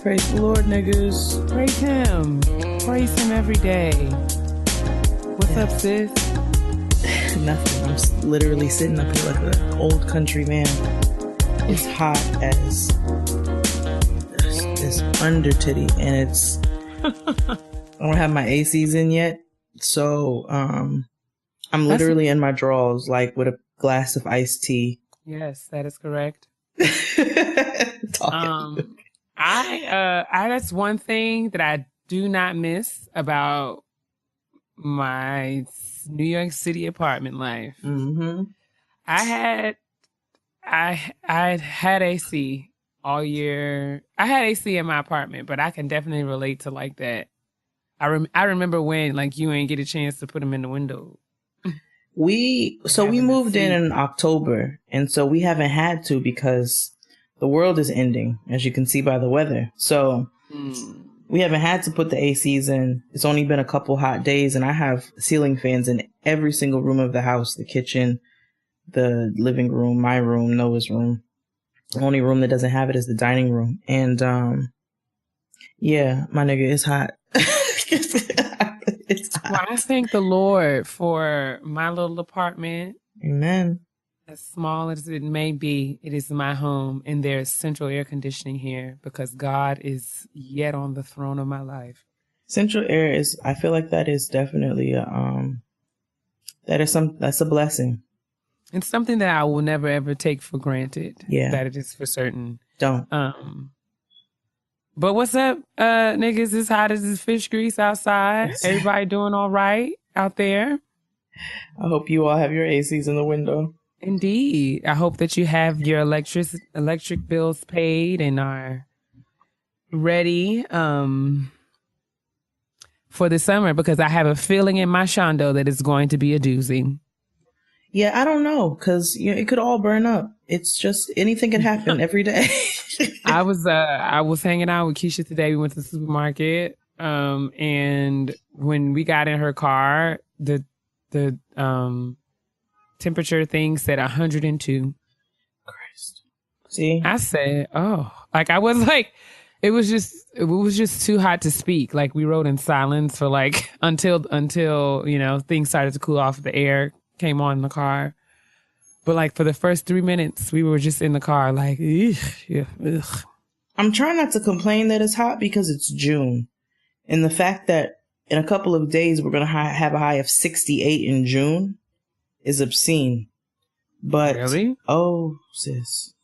Praise the Lord, niggas. Praise him. Praise him every day. What's up, sis? Nothing. I'm literally sitting up here like an old country man. It's hot as this under titty, and it's. I don't have my ACs in yet, so I'm literally in my drawers, like with a glass of iced tea. Yes, that is correct. That's one thing that I do not miss about my New York City apartment life. Mm-hmm. I had AC all year. I had AC in my apartment, but I can definitely relate to like that. I remember when like you ain't get a chance to put them in the window. We moved in October, and so we haven't had to because the world is ending, as you can see by the weather. So we haven't had to put the ACs in. It's only been a couple hot days, and I have ceiling fans in every single room of the house, the kitchen, the living room, my room, Noah's room. The only room that doesn't have it is the dining room. And yeah, my nigga, it's hot. It's hot. Well, I thank the Lord for my little apartment. Amen. As small as it may be, it is my home, and there's central air conditioning here because God is yet on the throne of my life. Central air is, I feel like that is definitely that's a blessing. It's something that I will never ever take for granted. Yeah. That it is for certain. Don't. But what's up, niggas? It's hot as this fish grease outside. Everybody doing all right out there? I hope you all have your ACs in the window. Indeed. I hope that you have your electric bills paid and are ready for the summer, because I have a feeling in my shondo that it's going to be a doozy. Yeah, I don't know, because it could all burn up. It's just anything can happen every day. I was hanging out with Keisha today. We went to the supermarket, and when we got in her car, the temperature thing said 102. Christ. See? I said, oh, like I was like, it was just too hot to speak. Like we rode in silence for like until things started to cool off. The air came on in the car. But like for the first 3 minutes, we were just in the car like, ugh. I'm trying not to complain that it's hot because it's June. And the fact that in a couple of days we're going to have a high of 68 in June is obscene. But, really? Oh, sis.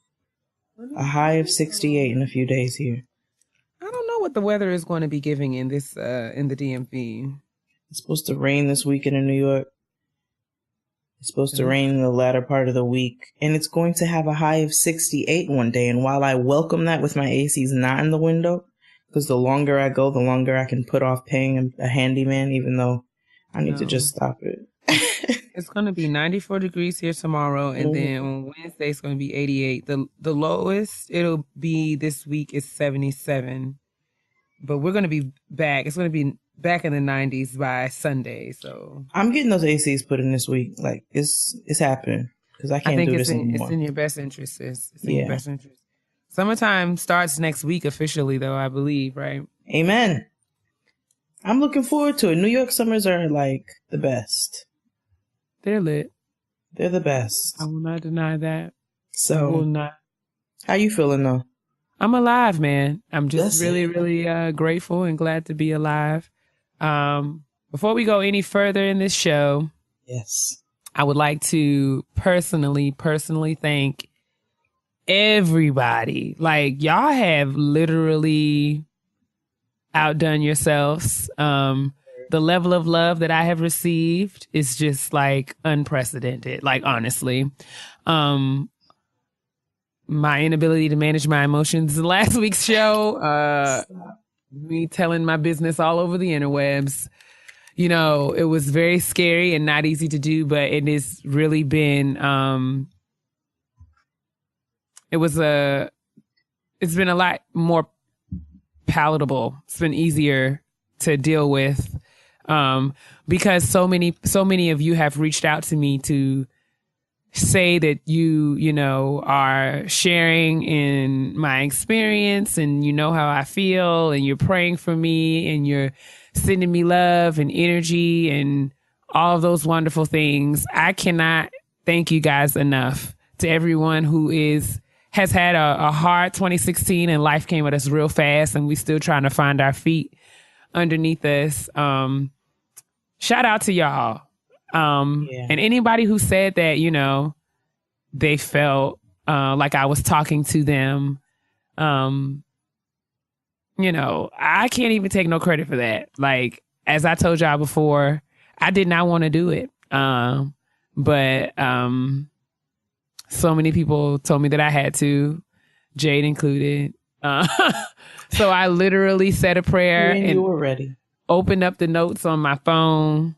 A high of 68 in a few days here. I don't know what the weather is going to be giving in this in the DMV. It's supposed to rain this weekend in New York. It's supposed to rain in the latter part of the week, and it's going to have a high of 68 one day. And while I welcome that with my ACs not in the window, because the longer I go, the longer I can put off paying a handyman, even though I need to just stop it. It's going to be 94 degrees here tomorrow, and then on Wednesday it's going to be 88. The lowest it'll be this week is 77, but we're going to be back. It's going to be back in the 90s by Sunday. So I'm getting those ACs put in this week. Like it's happening because I can't do this anymore. It's in your best interest. It's in your best interest. Summertime starts next week officially, though, I believe, right? Amen. I'm looking forward to it. New York summers are like the best. They're lit. They're the best. I will not deny that. So, I will not. How you feeling though? I'm alive, man. I'm just really grateful and glad to be alive. Before we go any further in this show, yes, I would like to personally thank everybody. Like, y'all have literally outdone yourselves. The level of love that I have received is just like unprecedented. Like, honestly, my inability to manage my emotions last week's show, me telling my business all over the interwebs. It was very scary and not easy to do, but it has really been, it's been a lot more palatable. It's been easier to deal with, because so many of you have reached out to me to say that you know, are sharing in my experience and you know how I feel and you're praying for me and you're sending me love and energy and all of those wonderful things. I cannot thank you guys enough. To everyone who has had a hard 2016 and life came at us real fast and we still trying to find our feet underneath us. Shout out to y'all. And anybody who said that, you know, they felt like I was talking to them, you know, I can't even take no credit for that. Like, as I told y'all before, I did not want to do it. But so many people told me that I had to, Jade included. So I literally said a prayer and you were ready. Opened up the notes on my phone,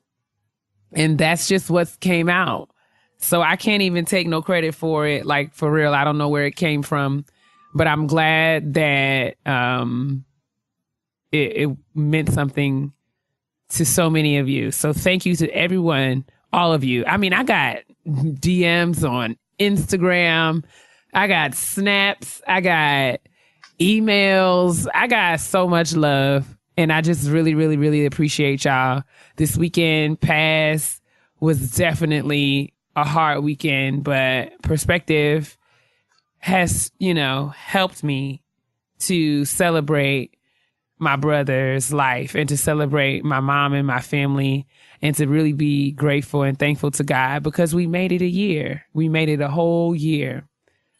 and that's just what came out. So I can't even take no credit for it. Like, for real, I don't know where it came from, but I'm glad that it meant something to so many of you. So thank you to everyone, all of you. I mean, I got DMs on Instagram. I got snaps. I got emails. I got so much love. And I just really, really, really appreciate y'all. This weekend past was definitely a hard weekend, but perspective has, you know, helped me to celebrate my brother's life and to celebrate my mom and my family and to really be grateful and thankful to God because we made it a year. We made it a whole year.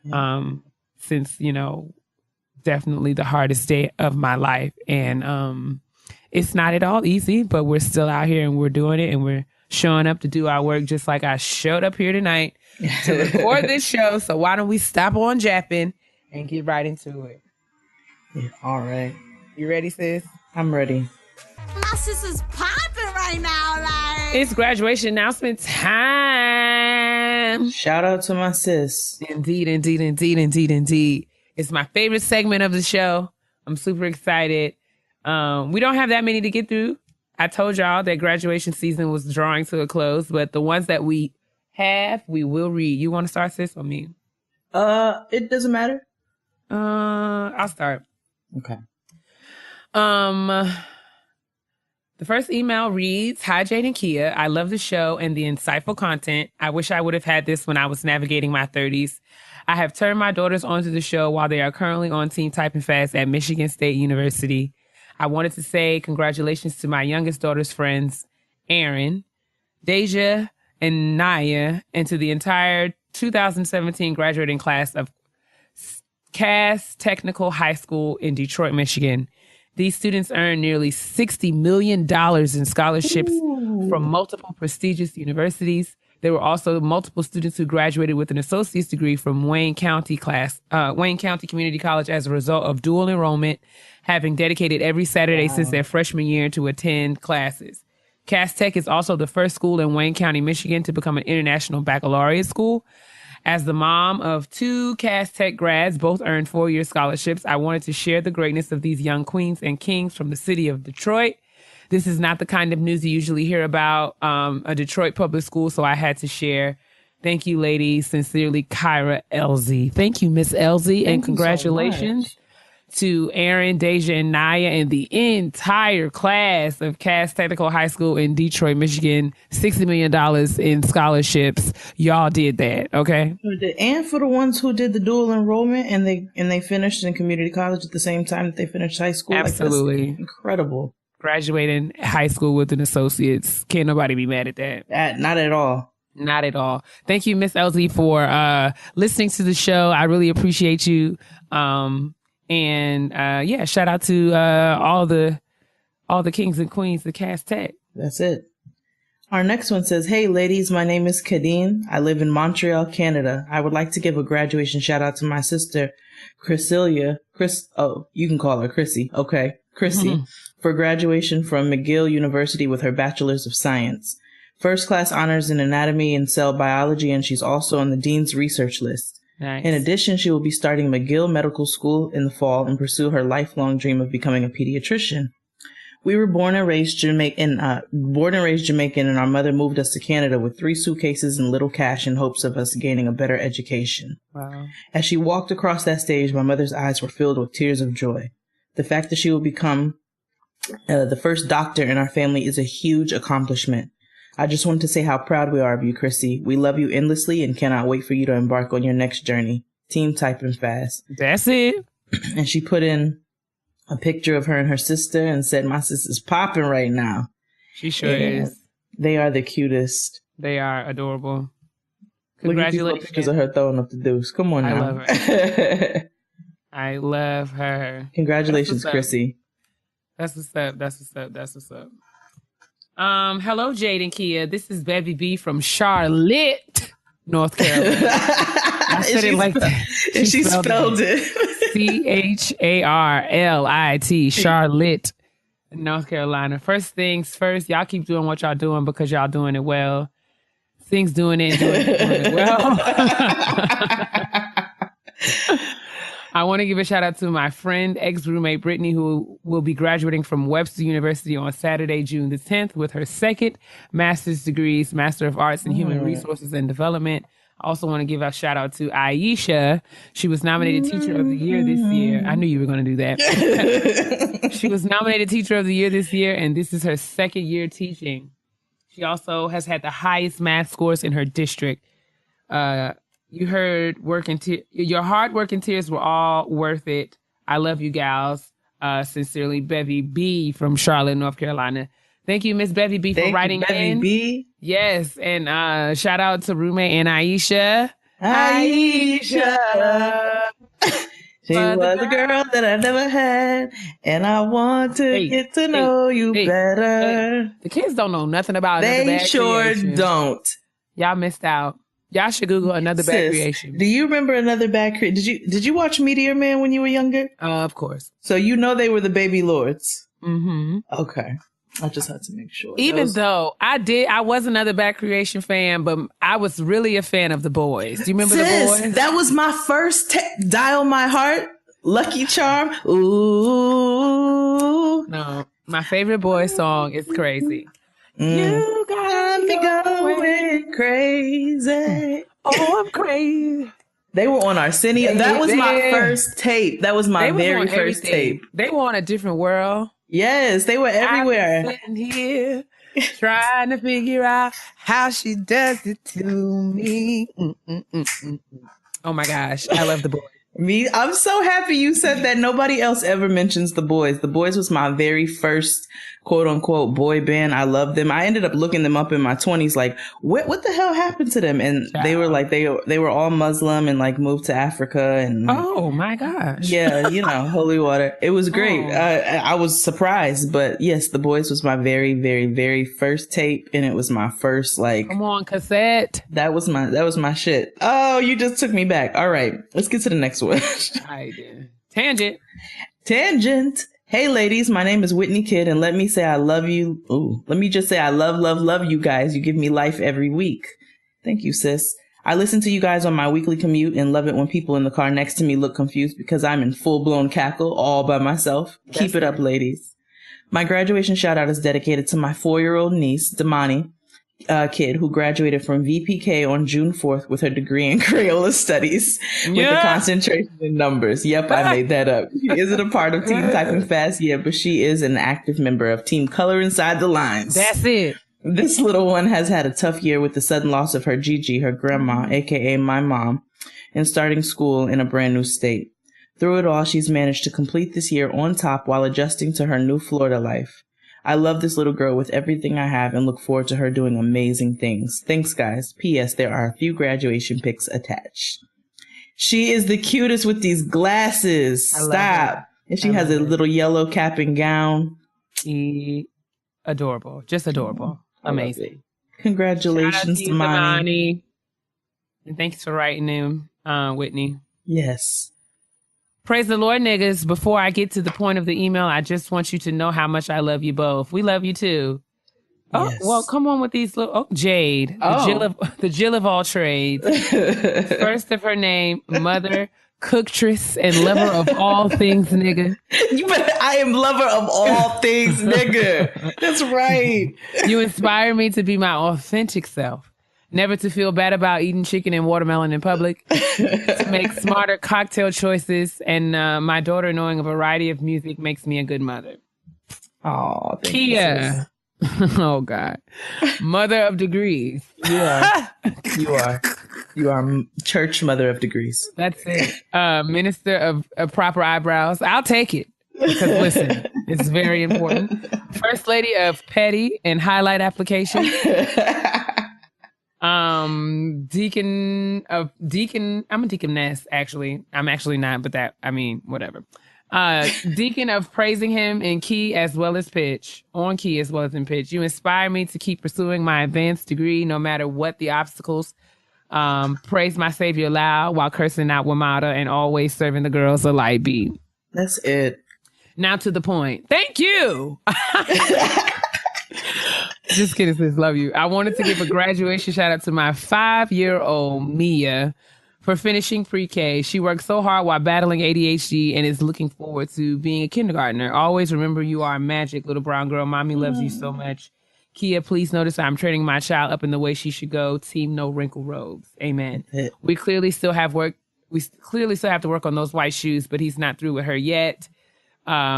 Since, you know, definitely the hardest day of my life. And it's not at all easy, but we're still out here and we're doing it and we're showing up to do our work just like I showed up here tonight to record this show. So why don't we stop on japping and get right into it? Yeah, all right. You ready, sis? I'm ready. My sis is popping right now. Like, it's graduation announcement time. Shout out to my sis. Indeed, indeed, indeed, indeed, indeed. It's my favorite segment of the show. I'm super excited. We don't have that many to get through. I told y'all that graduation season was drawing to a close, but the ones that we have, we will read. You want to start, sis, or me? It doesn't matter. I'll start. Okay. The first email reads, "Hi, Jade and Keia. I love the show and the insightful content. I wish I would have had this when I was navigating my 30s. I have turned my daughters onto the show while they are currently on Team Typing Fast at Michigan State University. I wanted to say congratulations to my youngest daughter's friends, Aaron, Deja, and Naya, and to the entire 2017 graduating class of Cass Technical High School in Detroit, Michigan. These students earned nearly $60 million in scholarships from multiple prestigious universities. There were also multiple students who graduated with an associate's degree from Wayne County Community College as a result of dual enrollment, having dedicated every Saturday since their freshman year to attend classes. Cass Tech is also the first school in Wayne County, Michigan to become an international baccalaureate school. As the mom of two Cass Tech grads, both earned 4-year scholarships, I wanted to share the greatness of these young queens and kings from the city of Detroit. This is not the kind of news you usually hear about a Detroit public school, so I had to share. Thank you, ladies. Sincerely, Kyra Elsie. Thank you, Miss Elsie, and congratulations to Aaron, Deja, and Naya and the entire class of Cass Technical High School in Detroit, Michigan. $60 million in scholarships. Y'all did that, okay? And for the ones who did the dual enrollment and they finished in community college at the same time that they finished high school. Absolutely. Like, that's incredible. Graduating high school with an associate's. Can't nobody be mad at that. Not at all. Not at all. Thank you, Miss Elsie, for listening to the show. I really appreciate you. And shout out to all the kings and queens of Cass Tech. That's it. Our next one says, "Hey ladies, my name is Gettin. I live in Montreal, Canada. I would like to give a graduation shout out to my sister, you can call her Chrissy. Okay. Chrissy, for graduation from McGill University with her Bachelor's of Science. First class honors in anatomy and cell biology, and she's also on the Dean's research list. Nice. In addition, she will be starting McGill Medical School in the fall and pursue her lifelong dream of becoming a pediatrician. We were born and raised Jamaican, and our mother moved us to Canada with 3 suitcases and little cash in hopes of us gaining a better education. Wow. As she walked across that stage, my mother's eyes were filled with tears of joy. The fact that she will become the first doctor in our family is a huge accomplishment. I just wanted to say how proud we are of you, Chrissy. We love you endlessly and cannot wait for you to embark on your next journey. Team typing fast. That's it. And she put in a picture of her and her sister and said, my sister's popping right now. She sure is. They are the cutest. They are adorable. Congratulations. Look at these pictures of her throwing up the deuce. Come on now. I love her. I love her. Congratulations, Chrissy. That's what's up. That's what's up. That's what's up. Hello, Jade and Keia. This is Bevy B from Charlotte, North Carolina. I said it like that. She spelled it. CHARLIT, Charlotte, North Carolina. First things first, y'all keep doing what y'all doing because y'all doing it well. Things doing it well. I want to give a shout out to my friend, ex-roommate Brittany, who will be graduating from Webster University on Saturday, June the 10th, with her second master's degrees, Master of Arts in Human Resources and Development. I also want to give a shout out to Aisha. She was nominated Teacher of the Year this year. I knew you were going to do that. She was nominated Teacher of the Year this year, and this is her second year teaching. She also has had the highest math scores in her district. You heard your hard work and tears were all worth it. I love you gals. Sincerely, Bevy B from Charlotte, North Carolina. Thank you, Miss Bevy B, for writing in. B. Yes, and shout out to roommate and Aisha. Aisha. She was a girl that I never had, and I want to get to know you better. The kids don't know nothing about Another Bad Creation. They sure don't. Y'all missed out. Y'all should Google Another Bad Creation. Do you remember Another Bad Creation? Did you watch Meteor Man when you were younger? Of course. So you know they were the Baby Lords. Mm-hmm. Okay. I just had to make sure. Even though I was Another Bad Creation fan, but I was really a fan of The Boys. Do you remember The Boys? That was my first Dial My Heart, Lucky Charm. Ooh. No, my favorite Boys song is Crazy. You got me going crazy. Oh, I'm crazy. They were on Arsenio. That was my first tape. That was my very first tape. They were on A Different World. Yes, they were everywhere. I'm sitting here trying to figure out how she does it to me. Oh my gosh, I love The Boys. I'm so happy you said that. Nobody else ever mentions The Boys. The Boys was my very first quote unquote boy band. I love them. I ended up looking them up in my 20s, like what the hell happened to them? And they were like, they were all Muslim and like moved to Africa and like, oh my gosh. Yeah, holy water. It was great. I was surprised, but yes, The Boys was my very, very, very first tape, and it was my first like come on cassette. That was my shit. Oh, you just took me back. All right, let's get to the next one. I did. Tangent. Hey ladies, my name is Whitney Kidd, and let me say I love you. Ooh, let me just say I love you guys. You give me life every week. Thank you, sis. I listen to you guys on my weekly commute and love it when people in the car next to me look confused because I'm in full-blown cackle all by myself. Keep it up, ladies. My graduation shout-out is dedicated to my 4-year-old niece, Damani Kidd, who graduated from VPK on June 4th with her degree in Crayola Studies with the concentration in numbers. Yep, I made that up. She isn't a part of Team Typing Fast yet, but she is an active member of Team Color Inside the Lines. That's it. This little one has had a tough year with the sudden loss of her Gigi, her grandma, aka my mom, and starting school in a brand new state. Through it all, she's managed to complete this year on top while adjusting to her new Florida life. I love this little girl with everything I have and look forward to her doing amazing things. Thanks, guys. P.S. There are a few graduation pics attached. She is the cutest with these glasses. Stop. And she has a little yellow cap and gown. Adorable. Just adorable. Amazing. Congratulations to Damani. And thanks for writing him, Whitney. Yes. Praise the Lord, niggas. Before I get to the point of the email, I just want you to know how much I love you both. We love you too. Oh, yes. Well, come on with these little... Oh, Jade. The Jill of all trades. First of her name, mother cooktress and lover of all things, nigga. I am lover of all things, nigga. That's right. You inspire me to be my authentic self. Never to feel bad about eating chicken and watermelon in public. To make smarter cocktail choices. And my daughter knowing a variety of music makes me a good mother. Oh, Keia. Oh, God. Mother of degrees. You are. You are church mother of degrees. That's it. Minister of proper eyebrows. I'll take it. Because listen, it's very important. First lady of petty and highlight application. Deacon. I'm a deaconess, actually. I'm actually not, but whatever. Deacon of praising him in key as well as pitch. On key as well as in pitch. You inspire me to keep pursuing my advanced degree no matter what the obstacles. Praise my savior loud while cursing out Wamada and always serving the girls a light beat. That's it. Now to the point. Thank you. Just kidding, sis. Love you. I wanted to give a graduation shout out to my 5-year-old Mia for finishing pre-K. She worked so hard while battling ADHD and is looking forward to being a kindergartner. Always remember you are magic, little brown girl. Mommy loves you so much. Keia, please notice I'm training my child up in the way she should go. Team no wrinkle robes. Amen. We clearly still have work. We clearly still have to work on those white shoes, but he's not through with her yet.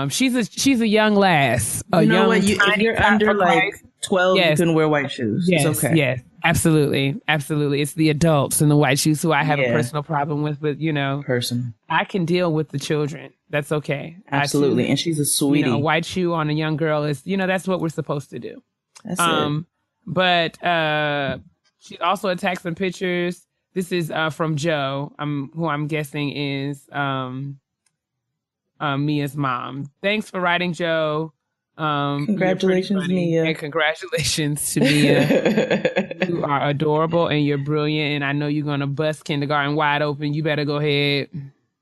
She's a young lass. You know what? If you're under like 12, yes. You can wear white shoes. Yes, it's okay. Yes, absolutely. It's the adults in the white shoes who I have a personal problem with, but I can deal with the children. That's okay. Absolutely. And she's a sweetie. White shoe on a young girl is, that's what we're supposed to do. That's it. But she also attached some pictures. This is from Joe, who I'm guessing is Mia's mom. Thanks for writing, Joe. Congratulations, Mia. And congratulations to Mia. You are adorable and you're brilliant. And I know you're going to bust kindergarten wide open. You better go ahead.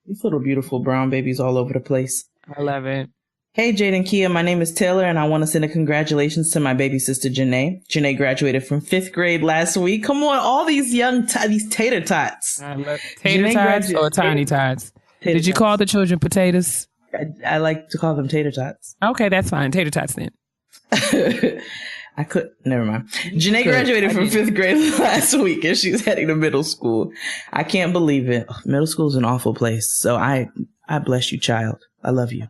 These little beautiful brown babies all over the place. I love it. Hey, Jade and Keia, my name is Taylor, and I want to send a congratulations to my baby sister, Janae. Janae graduated from 5th grade last week. Come on, all these these tater tots. I love tater tots or tiny tots. Did you call the children potatoes? I like to call them tater tots. Okay, that's fine. Tater tots then. Never mind. Janae graduated from 5th grade last week, and she's heading to middle school. I can't believe it. Middle school is an awful place. So I bless you, child. I love you.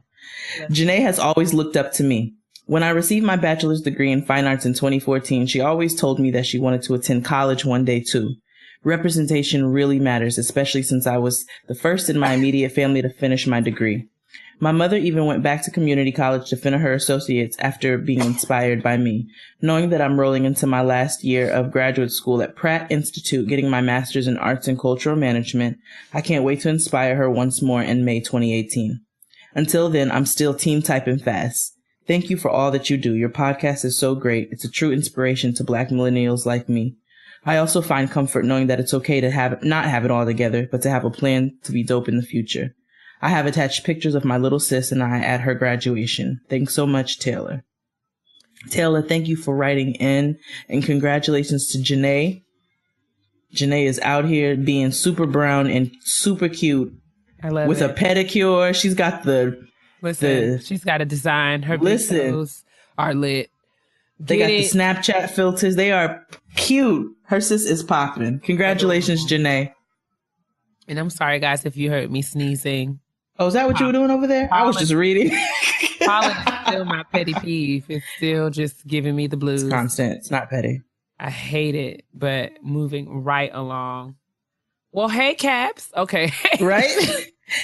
Yes. Janae has always looked up to me. When I received my bachelor's degree in fine arts in 2014, she always told me that she wanted to attend college one day too. Representation really matters, especially since I was the first in my immediate family to finish my degree. My mother even went back to community college to finish her associates after being inspired by me. Knowing that I'm rolling into my last year of graduate school at Pratt Institute, getting my master's in arts and cultural management, I can't wait to inspire her once more in May 2018. Until then, I'm still team typing fast. Thank you for all that you do. Your podcast is so great. It's a true inspiration to Black millennials like me. I also find comfort knowing that it's okay to not have it all together, but to have a plan to be dope in the future. I have attached pictures of my little sis and I at her graduation. Thanks so much, Taylor. Taylor, thank you for writing in, and congratulations to Janae. Janae is out here being super brown and super cute. I love with it. A pedicure. She's got she's got a design. Her videos are lit. They got the Snapchat filters. They are cute. Her sis is popping. Congratulations, Janae. And I'm sorry, guys, if you heard me sneezing. Oh, is that what you were doing over there? I was just reading. Pollen is still my petty peeve. It's still just giving me the blues. It's constant. It's not petty. I hate it, but moving right along. Well, hey, Caps. Okay. Right?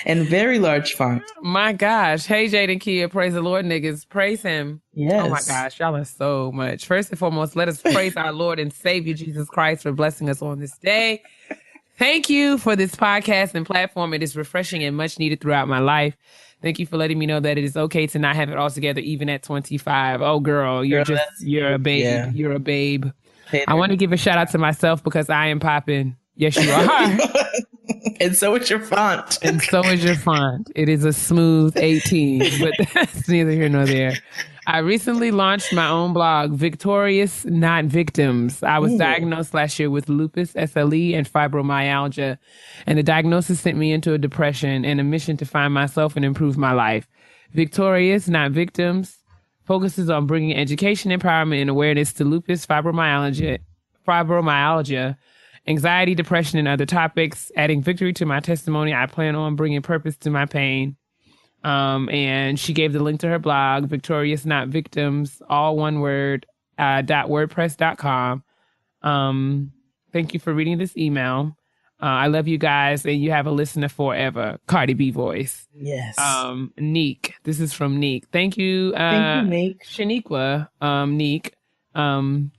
And very large font. My gosh. Hey, Jade and Keia. Praise the Lord, niggas. Praise him. Yes. Oh, my gosh. Y'all are so much. First and foremost, let us praise our Lord and Savior, Jesus Christ, for blessing us on this day. Thank you for this podcast and platform. It is refreshing and much needed throughout my life. Thank you for letting me know that it is okay to not have it all together, even at 25. Oh, girl, you're a babe. Yeah. You're a babe. Hey, I want to give a shout out to myself because I am popping. Yes, you are. And so is your font. And so is your font. It is a smooth 18, but that's neither here nor there. I recently launched my own blog, Victorious Not Victims. I was diagnosed last year with lupus, SLE, and fibromyalgia, and the diagnosis sent me into a depression and a mission to find myself and improve my life. Victorious Not Victims focuses on bringing education, empowerment, and awareness to lupus, fibromyalgia, anxiety, depression, and other topics. Adding victory to my testimony, I plan on bringing purpose to my pain. And she gave the link to her blog, Victorious Not Victims, all one word, .wordpress.com. Thank you for reading this email. I love you guys, and you have a listener forever. Cardi B voice. Yes. Neek. This is from Neek. Thank you, Neek. Shaniqua, Neek. And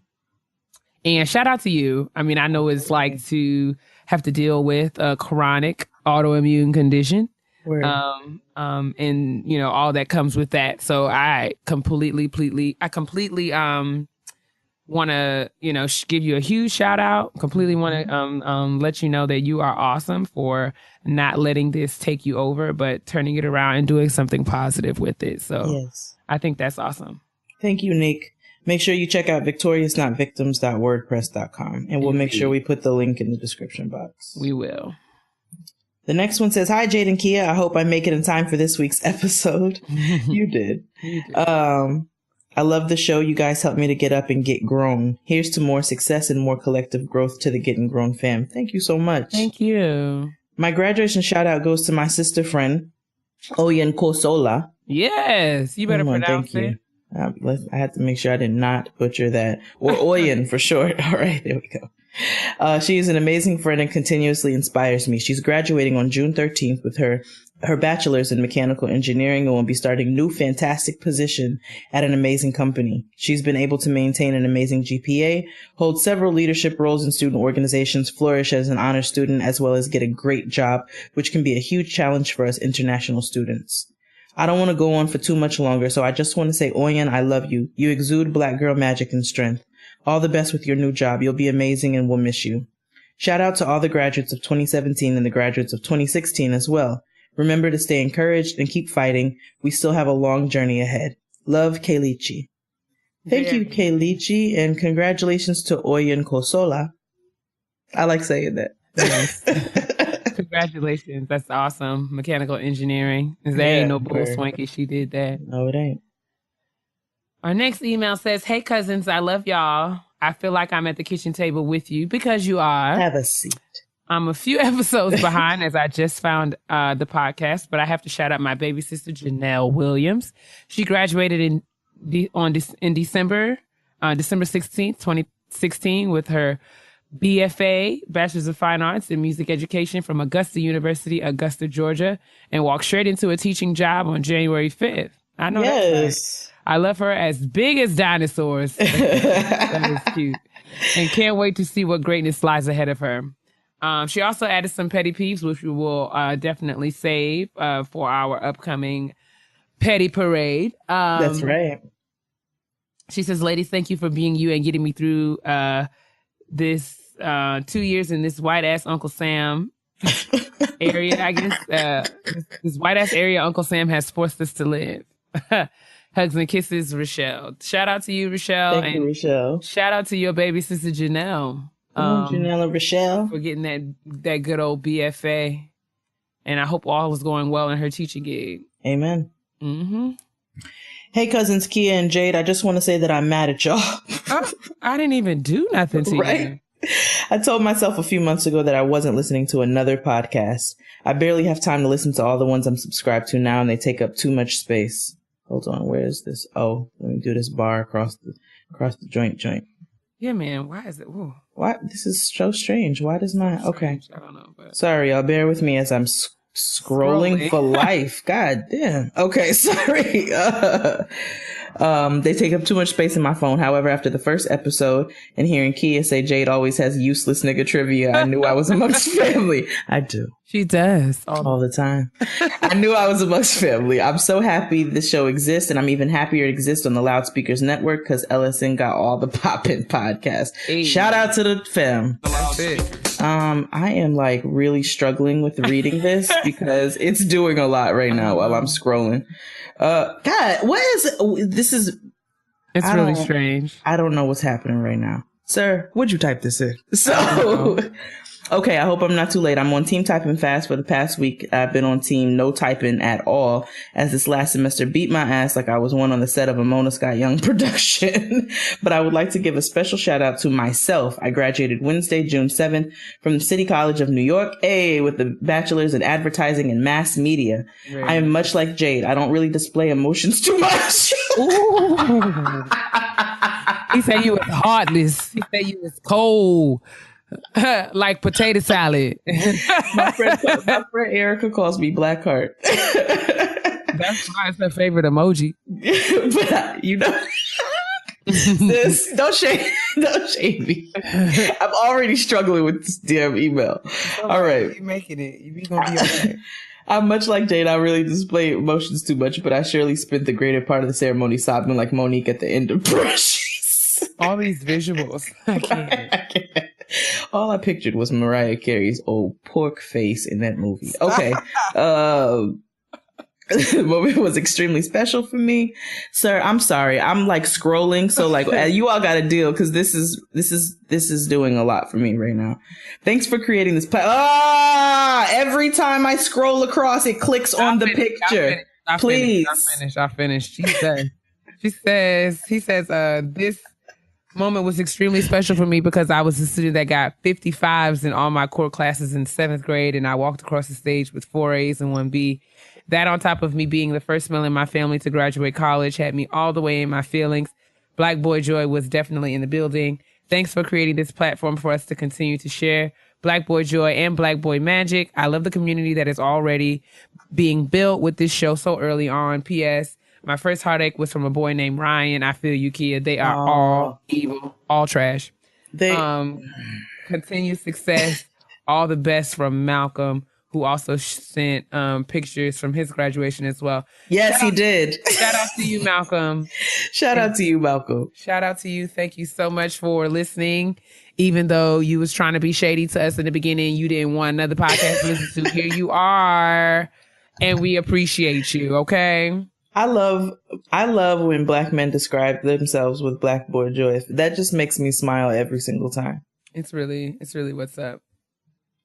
shout out to you. I mean, I know it's like to have to deal with a chronic autoimmune condition. And you know, all that comes with that. So I completely want to, you know, give you a huge shout out. Completely want to let you know that you are awesome for not letting this take you over, but turning it around and doing something positive with it. So yes. I think that's awesome. Thank you, Nick. Make sure you check out victoriousnotVictims.wordpress.com, and we'll make sure we put the link in the description box. We will. The next one says, "Hi, Jade and Keia. I hope I make it in time for this week's episode." You did. You did. I love the show. You guys helped me to get up and get grown. Here's to more success and more collective growth to the Getting Grown fam. Thank you so much. Thank you. My graduation shout out goes to my sister friend, Oyen Kosola. Yes. You better pronounce it. I had to make sure I did not butcher that. Or Oyen for short. All right, there we go. She is an amazing friend and continuously inspires me. She's graduating on June 13th with her bachelor's in mechanical engineering and will be starting a new fantastic position at an amazing company. She's been able to maintain an amazing GPA, hold several leadership roles in student organizations, flourish as an honor student, as well as get a great job, which can be a huge challenge for us international students. I don't want to go on for too much longer, so I just want to say, Oyen, I love you. You exude black girl magic and strength. All the best with your new job. You'll be amazing and we'll miss you. Shout out to all the graduates of 2017 and the graduates of 2016 as well. Remember to stay encouraged and keep fighting. We still have a long journey ahead. Love, Kelechi. Thank you, Kelechi, and congratulations to Oyen Kosola. I like saying that. Yes. Congratulations. That's awesome. Mechanical engineering. Ain't no bull swanky. She did that. No, it ain't. Our next email says, "Hey, cousins, I love y'all. I feel like I'm at the kitchen table with you because you are. Have a seat. I'm a few episodes behind as I just found the podcast, but I have to shout out my baby sister, Janelle Williams. She graduated in December 16th, 2016 with her BFA, Bachelor's of Fine Arts in Music Education from Augusta University, Augusta, Georgia, and walked straight into a teaching job on January 5th. I know that's right. I love her as big as dinosaurs. That is cute. And can't wait to see what greatness lies ahead of her. She also added some petty peeves, which we will definitely save for our upcoming petty parade. That's right. She says, "Ladies, thank you for being you and getting me through this 2 years in this white-ass Uncle Sam area. I guess this white-ass area Uncle Sam has forced us to live." Hugs and kisses, Rochelle. Shout out to you, Rochelle. Thank you, Rochelle. Shout out to your baby sister, Janelle. Janelle and Rochelle. For getting that good old BFA. And I hope all was going well in her teaching gig. Amen. Mm-hmm. Hey, cousins Keia and Jade. I just want to say that I'm mad at y'all. I didn't even do nothing to you. I told myself a few months ago that I wasn't listening to another podcast. I barely have time to listen to all the ones I'm subscribed to now, and they take up too much space. Hold on, where is this? Oh, let me do this bar across the joint. Yeah, man. Why is it? Ooh. Why? This is so strange. Why does my... Okay. I don't know. But... Sorry, y'all. Bear with me as I'm scrolling for life. God damn. Okay, sorry. They take up too much space in my phone. However, after the first episode and hearing Keia say Jade always has useless nigga trivia, I knew I was amongst family. I do. She does. All the time. I knew I was amongst family. I'm so happy this show exists, and I'm even happier it exists on the Loudspeakers Network because LSN got all the poppin' podcasts. Hey. Shout out to the fam. That's it. I am like really struggling with reading this because it's doing a lot right now while I'm scrolling. God, what is this? It's really strange. I don't know what's happening right now. Sir, would you type this in? So, okay, I hope I'm not too late. I'm on Team Typing Fast for the past week. I've been on Team No Typing at all, as this last semester beat my ass like I was one on the set of a Mona Scott Young production. But I would like to give a special shout out to myself. I graduated Wednesday, June 7th from the City College of New York, with a bachelor's in advertising and mass media. Right. I am much like Jade. I don't really display emotions too much. He said you was heartless. He said you was cold. Like potato salad. my friend Erica calls me Blackheart. That's why it's her favorite emoji. But this, don't shame me. I'm already struggling with this damn email. All right. You're making it. You're going to be okay. I'm much like Jade. I really display emotions too much, but I surely spent the greater part of the ceremony sobbing like Monique at the end of Precious. All these visuals. I can't. All I pictured was Mariah Carey's old pork face in that movie. Okay. The moment was extremely special for me. Sir, I'm sorry. I'm like scrolling. So like you all got to deal because this is doing a lot for me right now. Thanks for creating this. Every time I scroll across, it clicks on the picture. Please. I finished. He says, this moment was extremely special for me because I was a student that got 55s in all my core classes in 7th grade. And I walked across the stage with 4 A's and 1 B. That on top of me being the first male in my family to graduate college had me all the way in my feelings. Black Boy Joy was definitely in the building. Thanks for creating this platform for us to continue to share Black Boy Joy and Black Boy Magic. I love the community that is already being built with this show so early on. P.S. My first heartache was from a boy named Ryan. I feel you, Keia. They are all evil, all trash. Continued success. All the best from Malcolm, who also sent pictures from his graduation as well. Yes, he did. Shout out to you, Malcolm. Shout out to you, Malcolm. Shout out to you. Thank you so much for listening. Even though you was trying to be shady to us in the beginning, you didn't want another podcast to listen to. Here you are. And we appreciate you, okay? I love when Black men describe themselves with Black Boy Joy. That just makes me smile every single time. It's really what's up.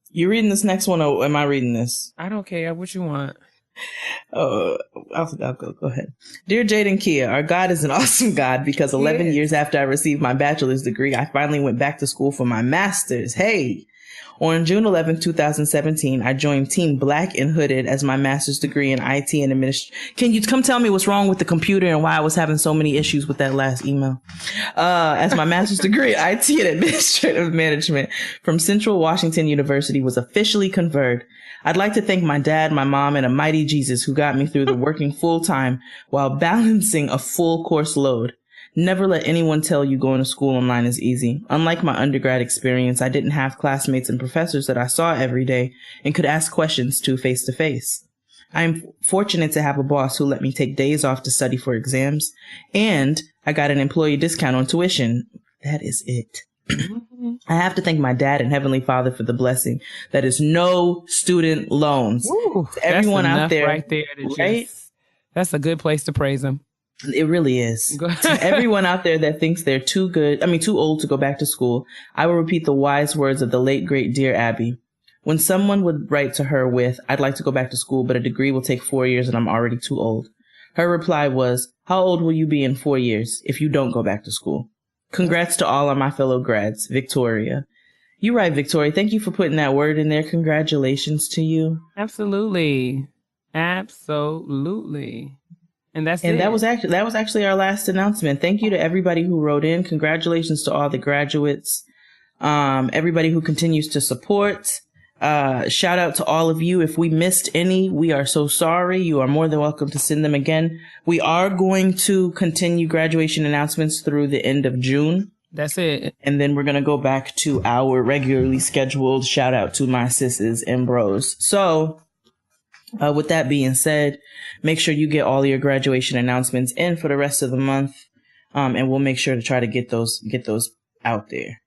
You reading this next one or am I reading this? I don't care. What you want? I'll go ahead. Dear Jade and Keia, our God is an awesome God because 11 years after I received my bachelor's degree, I finally went back to school for my master's. Hey! On June 11, 2017, I joined Team Black and Hooded as my master's degree in IT and administration. Can you come tell me what's wrong with the computer and why I was having so many issues with that last email? As my master's degree in IT and administrative management from Central Washington University was officially conferred. I'd like to thank my dad, my mom, and a mighty Jesus who got me through the working full time while balancing a full course load. Never let anyone tell you going to school online is easy. Unlike my undergrad experience, I didn't have classmates and professors that I saw every day and could ask questions to face to face. I am fortunate to have a boss who let me take days off to study for exams, and I got an employee discount on tuition. That is it. I have to thank my dad and Heavenly Father for the blessing that is no student loans. Ooh, to everyone out there, right there, right? That's a good place to praise them. It really is. To everyone out there that thinks they're too old to go back to school, I will repeat the wise words of the late, great Dear Abby. When someone would write to her with, I'd like to go back to school, but a degree will take 4 years and I'm already too old. Her reply was, how old will you be in 4 years if you don't go back to school? Congrats to all of my fellow grads, Victoria. You're right, Victoria. Thank you for putting that word in there. Congratulations to you. Absolutely. Absolutely. And that's it. And that was actually our last announcement. Thank you to everybody who wrote in. Congratulations to all the graduates. Everybody who continues to support. Shout out to all of you. If we missed any, we are so sorry. You are more than welcome to send them again. We are going to continue graduation announcements through the end of June. That's it. And then we're going to go back to our regularly scheduled shout out to my sisses and bros. So, with that being said, make sure you get all your graduation announcements in for the rest of the month. And we'll make sure to try to get those out there.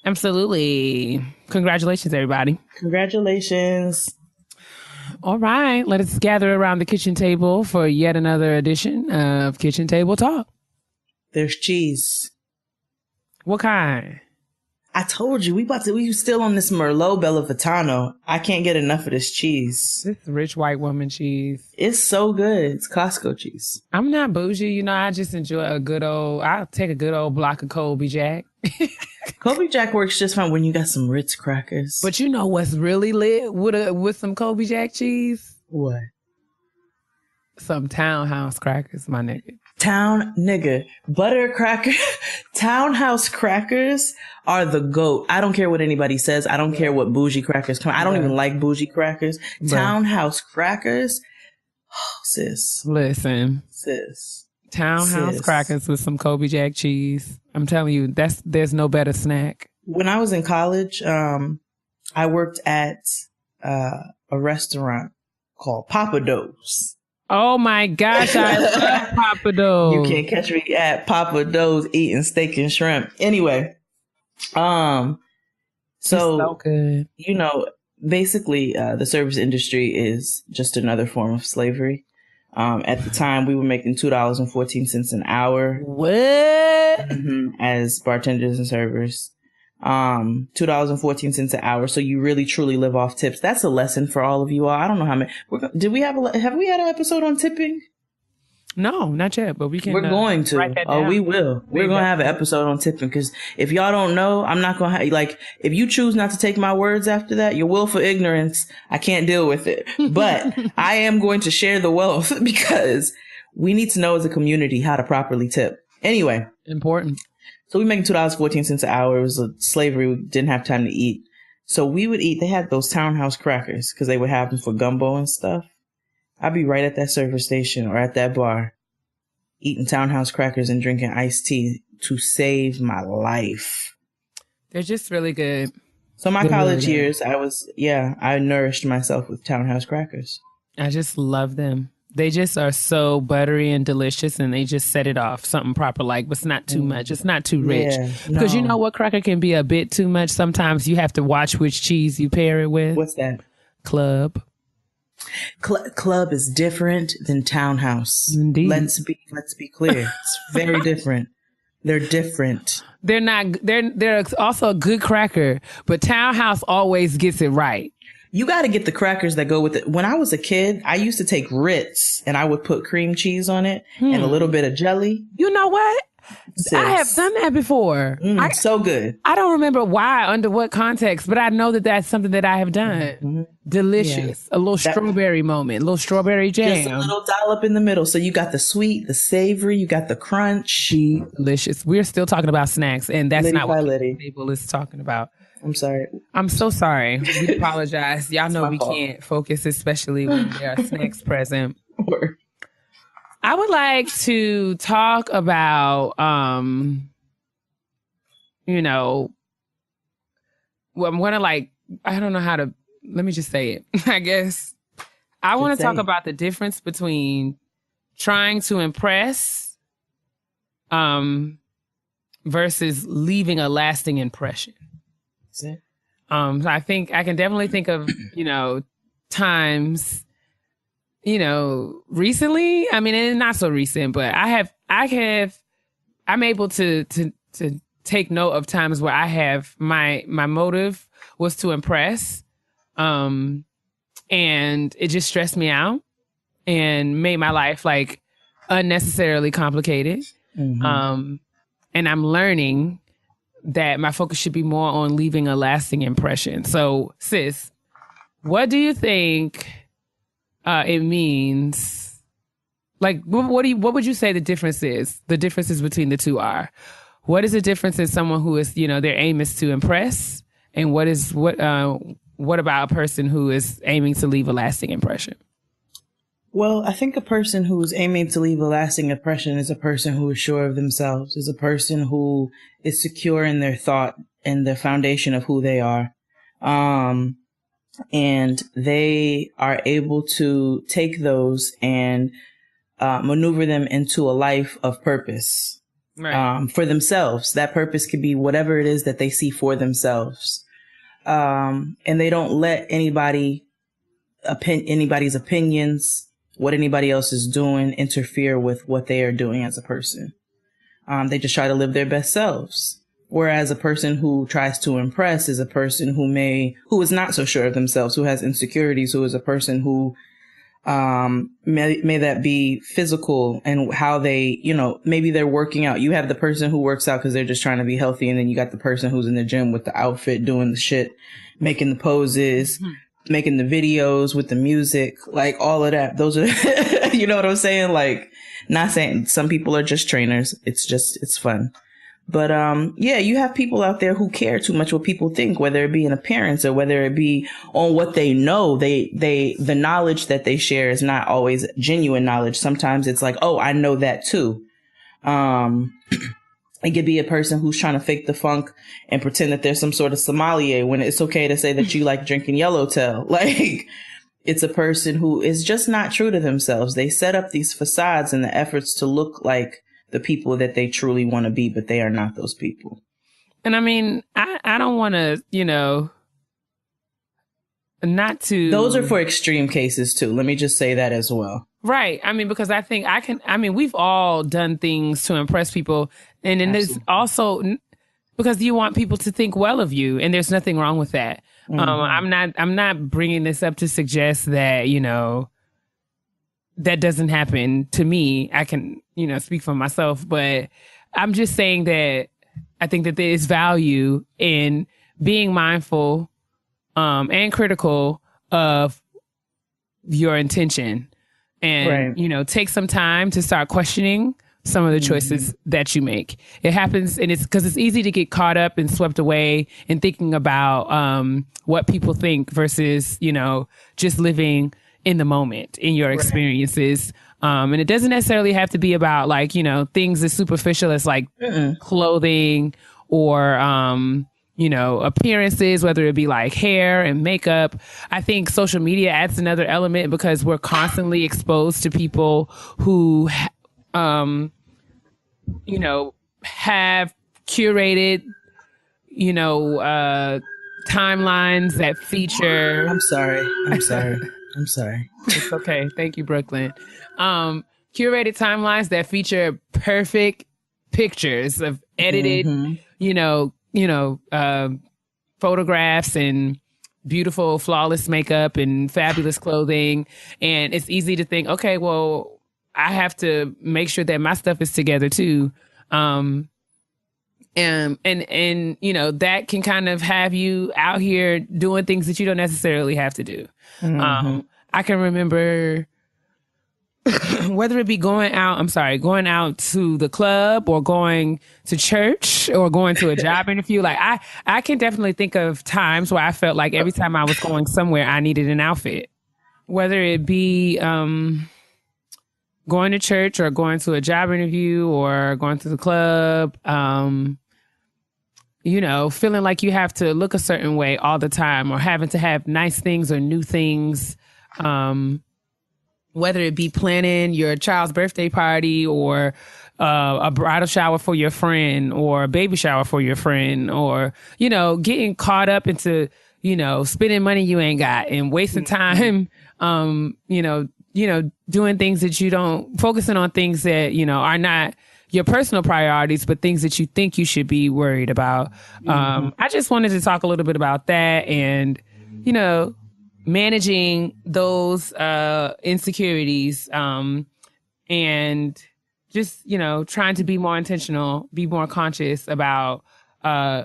Absolutely. Congratulations, everybody. Congratulations. All right. Let us gather around the kitchen table for yet another edition of Kitchen Table Talk. There's cheese. What kind? I told you, we still on this Merlot Bellavitano. I can't get enough of this cheese. This rich white woman cheese. It's so good. It's Costco cheese. I'm not bougie. You know, I just enjoy I'll take a good old block of Colby Jack. Colby Jack works just fine when you got some Ritz crackers. But you know what's really lit with some Colby Jack cheese? What? Some Townhouse crackers, my nigga. Butter cracker. Townhouse crackers are the GOAT. I don't care what anybody says. I don't care what bougie crackers come. I don't even like bougie crackers. Townhouse crackers. Oh, sis. Listen. Sis. Townhouse crackers with some Colby Jack cheese. I'm telling you, there's no better snack. When I was in college, I worked at a restaurant called Papa Do's. Oh my gosh, I love Papa Do's. You can't catch me at Papa Do's eating steak and shrimp. Anyway, so good. You know, basically, the service industry is just another form of slavery. At the time, we were making $2.14 an hour. What? As bartenders and servers. $2.14 an hour. So you really truly live off tips. That's a lesson for all of you all. I don't know how many. Have we had an episode on tipping? No, not yet, but we can. We're going to. Oh, we will. We're going to have an episode on tipping because if y'all don't know, I'm not going to like, if you choose not to take my words after that, your willful ignorance, I can't deal with it. But I am going to share the wealth because we need to know as a community how to properly tip. Anyway. Important. So we making $2.14 an hour. It was a slavery. We didn't have time to eat. So we would eat. They had those Townhouse crackers because they would have them for gumbo and stuff. I'd be right at that service station or at that bar eating Townhouse crackers and drinking iced tea to save my life. They're just really good. So my college years, I nourished myself with Townhouse crackers. I just love them. They just are so buttery and delicious, and they just set it off something proper like, but it's not too much. It's not too rich. Yeah, because you know what cracker can be a bit too much. Sometimes you have to watch which cheese you pair it with. What's that? Club. Club is different than Townhouse. Indeed. Let's be clear. It's very different. They're different. They're not. They're also a good cracker, but Townhouse always gets it right. You got to get the crackers that go with it. When I was a kid, I used to take Ritz and I would put cream cheese on it and a little bit of jelly. You know what? Sis. I have done that before. So good. I don't remember why, under what context, but I know that that's something that I have done. Mm-hmm. Delicious. Yeah. A little strawberry moment, a little strawberry jam. Just a little dollop in the middle. So you got the sweet, the savory, you got the crunch. Delicious. We're still talking about snacks, and that's Liddy not what Liddy. people is talking about. I'm sorry. I'm so sorry. We apologize. Y'all know we can't focus, especially when there are snacks present. I would like to talk about, well, I'm going to I don't know how to, let me just say it. I guess I want to talk about the difference between trying to impress, versus leaving a lasting impression. I think I can definitely think of, times, recently. I mean, it's not so recent, but I'm able to take note of times where I have my motive was to impress, and it just stressed me out and made my life unnecessarily complicated. Mm-hmm. And I'm learning that my focus should be more on leaving a lasting impression. So, sis, what do you think it means? What would you say the differences between the two are? What is the difference in someone who is, their aim is to impress, and what about a person who is aiming to leave a lasting impression? Well, I think a person who is aiming to leave a lasting impression is a person who is sure of themselves, is a person who is secure in their thought and the foundation of who they are. And they are able to take those and maneuver them into a life of purpose. for themselves. That purpose could be whatever it is that they see for themselves. And they don't let anybody's opinions, what anybody else is doing, interfere with what they are doing as a person. They just try to live their best selves. Whereas a person who tries to impress is a person who is not so sure of themselves, who has insecurities, who is a person who may that be physical and how they, maybe they're working out. You have the person who works out because they're just trying to be healthy. And then you got the person who's in the gym with the outfit, doing the shit, making the poses, making the videos with the music, like all of that. Those are, you know what I'm saying? Like, not saying some people are just trainers. It's fun. But, you have people out there who care too much what people think, whether it be in appearance or whether it be on what they know. The knowledge that they share is not always genuine knowledge. Sometimes it's like, oh, I know that too. It could be a person who's trying to fake the funk and pretend that there's some sort of sommelier when it's okay to say that you like drinking Yellowtail. Like, it's a person who is just not true to themselves. They set up these facades in the efforts to look like the people that they truly want to be, but they are not those people. And I mean, I don't want to, not to. Those are for extreme cases too. Let me just say that as well. Right. I mean, because I think we've all done things to impress people. And then there's also because you want people to think well of you. And there's nothing wrong with that. Mm-hmm. I'm not bringing this up to suggest that, that doesn't happen to me. I can, speak for myself, but I'm just saying that I think that there is value in being mindful and critical of your intention and, take some time to start questioning some of the choices that you make. It happens, and it's because it's easy to get caught up and swept away in thinking about what people think versus, just living in the moment, in your experiences. And it doesn't necessarily have to be about like, things as superficial as like clothing or, appearances, whether it be like hair and makeup. I think social media adds another element because we're constantly exposed to people who, have curated, timelines that feature. I'm sorry. It's okay. Thank you, Brooklyn. Curated timelines that feature perfect pictures of edited, photographs and beautiful, flawless makeup and fabulous clothing. And it's easy to think, okay, well, I have to make sure that my stuff is together too. And that can kind of have you out here doing things that you don't necessarily have to do. I can remember whether it be going out to the club or going to church or going to a job interview. Like I can definitely think of times where I felt like every time I was going somewhere, I needed an outfit, whether it be, going to church or going to a job interview or going to the club, feeling like you have to look a certain way all the time or having to have nice things or new things, whether it be planning your child's birthday party or a bridal shower for your friend or a baby shower for your friend or, getting caught up into, spending money you ain't got and wasting time, doing things that you don't, focusing on things that, are not your personal priorities, but things that you think you should be worried about. I just wanted to talk a little bit about that and, managing those insecurities and just, trying to be more intentional, be more conscious about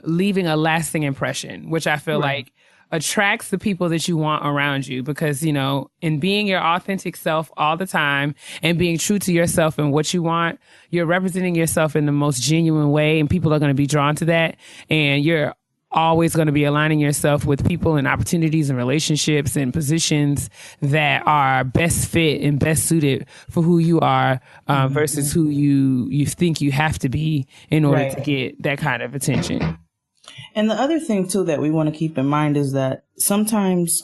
leaving a lasting impression, which I feel like attracts the people that you want around you because, in being your authentic self all the time and being true to yourself and what you want, you're representing yourself in the most genuine way and people are going to be drawn to that. And you're always going to be aligning yourself with people and opportunities and relationships and positions that are best fit and best suited for who you are versus who you think you have to be in order to get that kind of attention. And the other thing, too, that we want to keep in mind is that sometimes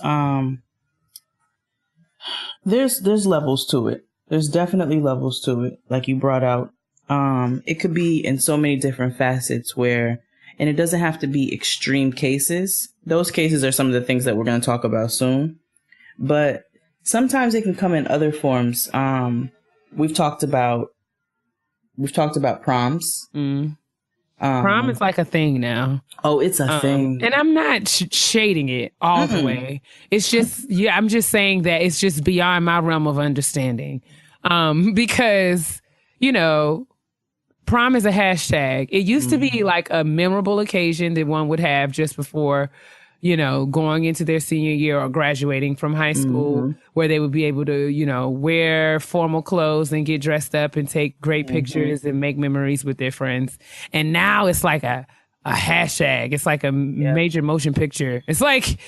there's levels to it. There's definitely levels to it, like you brought out. It could be in so many different facets where, and it doesn't have to be extreme cases. Those cases are some of the things that we're going to talk about soon. But sometimes it can come in other forms. We've talked about proms. Prom is like a thing now. Oh, it's a thing. And I'm not shading it all the way. It's just, I'm just saying that it's just beyond my realm of understanding. Because, prom is a hashtag. It used to be like a memorable occasion that one would have just before, going into their senior year or graduating from high school, where they would be able to, wear formal clothes and get dressed up and take great pictures and make memories with their friends. And now it's like a hashtag. It's like a major motion picture. It's like,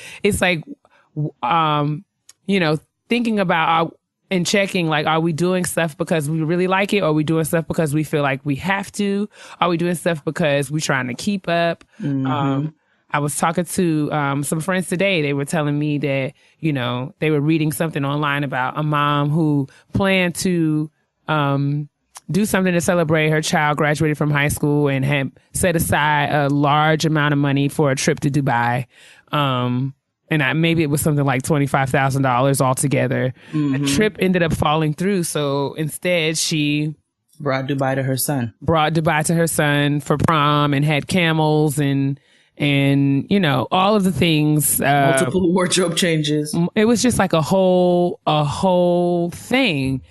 thinking about and checking, like, are we doing stuff because we really like it? Or are we doing stuff because we feel like we have to? Are we doing stuff because we're trying to keep up? I was talking to some friends today. They were telling me that, they were reading something online about a mom who planned to do something to celebrate her child graduated from high school and had set aside a large amount of money for a trip to Dubai. And maybe it was something like $25,000 altogether. The trip ended up falling through. So instead, she brought Dubai to her son for prom and had camels and all of the things. Multiple wardrobe changes. It was just like a whole thing.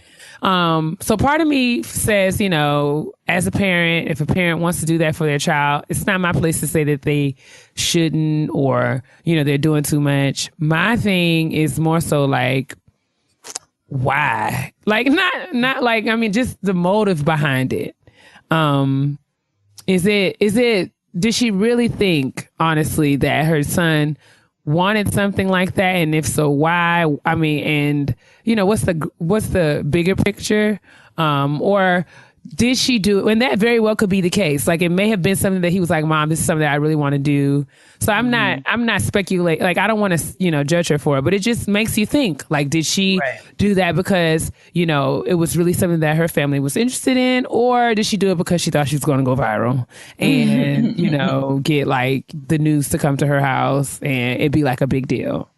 So part of me says, as a parent, if a parent wants to do that for their child, it's not my place to say that they shouldn't or, they're doing too much. My thing is more so like, why? Like, not like, just the motive behind it. Did she really think, honestly, that her son wanted something like that? And if so, why? What's the bigger picture? Or did she do it? And that very well could be the case. Like, it may have been something that he was like, Mom, this is something that I really want to do. So I'm not speculating. Like, I don't want to, judge her for it, but it just makes you think, like, did she do that because, it was really something that her family was interested in? Or did she do it because she thought she was going to go viral and, get like the news to come to her house and it'd be like a big deal?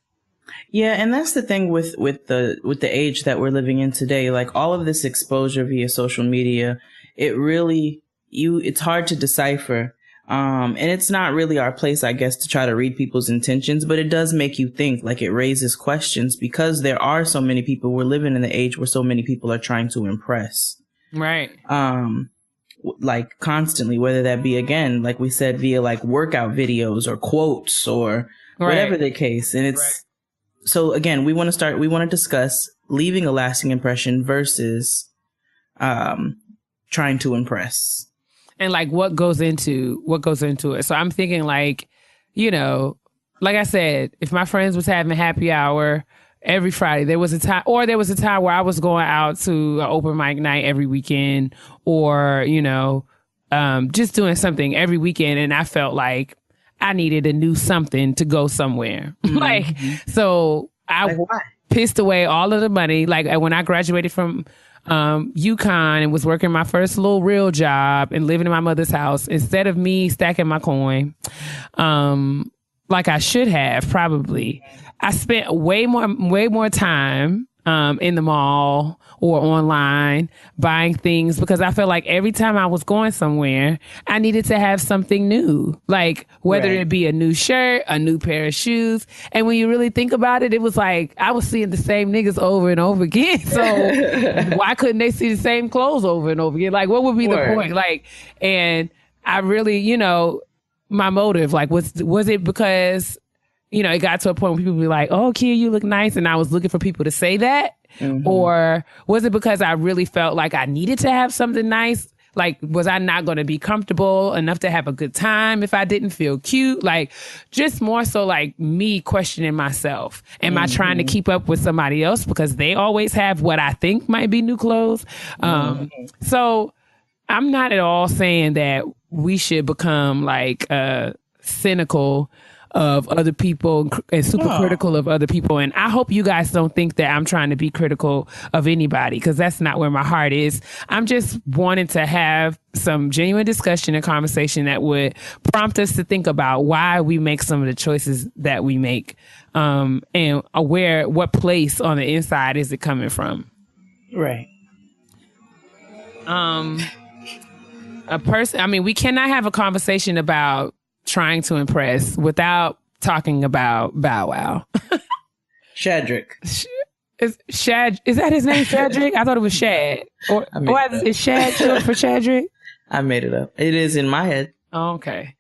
Yeah, and that's the thing with the age that we're living in today. Like, all of this exposure via social media, it's hard to decipher. And it's not really our place, I guess, to try to read people's intentions, but it does make you think. Like, it raises questions because there are so many people. We're living in the age where so many people are trying to impress. Right. Like, constantly, whether that be, again, like we said, via like workout videos or quotes or whatever the case. And it's, so again, we want to discuss leaving a lasting impression versus trying to impress. And like what goes into it. So I'm thinking like, like I said, if my friends was having happy hour every Friday, there was a time where I was going out to an open mic night every weekend or, just doing something every weekend. And I felt like I needed a new something to go somewhere. So I pissed away all of the money. Like when I graduated from UConn and was working my first little real job and living in my mother's house, instead of me stacking my coin, like I should have probably, I spent way more time in the mall or online buying things because I felt like every time I was going somewhere, I needed to have something new, like whether it be a new shirt, a new pair of shoes. And when you really think about it, it was like I was seeing the same niggas over and over again. So why couldn't they see the same clothes over and over again? Like, what would be the point? Like, and I really, my motive, like, was it because, it got to a point where people would be like, oh, Keia, you look nice. And I was looking for people to say that. Or was it because I really felt like I needed to have something nice? Like, was I not going to be comfortable enough to have a good time if I didn't feel cute? Like, just more so like me questioning myself. Am I trying to keep up with somebody else because they always have what I think might be new clothes? So I'm not at all saying that we should become like cynical of other people and super critical of other people. And I hope you guys don't think that I'm trying to be critical of anybody, because that's not where my heart is. I'm just wanting to have some genuine discussion and conversation that would prompt us to think about why we make some of the choices that we make, and what place on the inside is it coming from. Right. We cannot have a conversation about trying to impress without talking about Bow Wow. Shadrick. Is that his name, Shadrick? I thought it was Shad. Is Shad short for Shadrick? I made it up. It is in my head. Okay.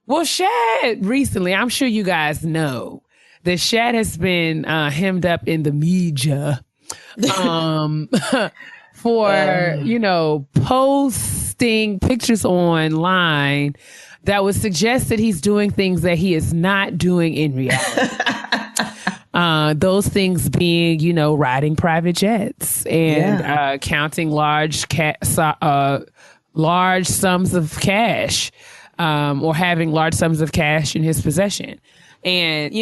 Well, Shad recently, I'm sure you guys know that Shad has been hemmed up in the media for, posting pictures online that would suggest that he's doing things that he is not doing in reality. Those things being, riding private jets and counting large sums of cash, or having large sums of cash in his possession. And,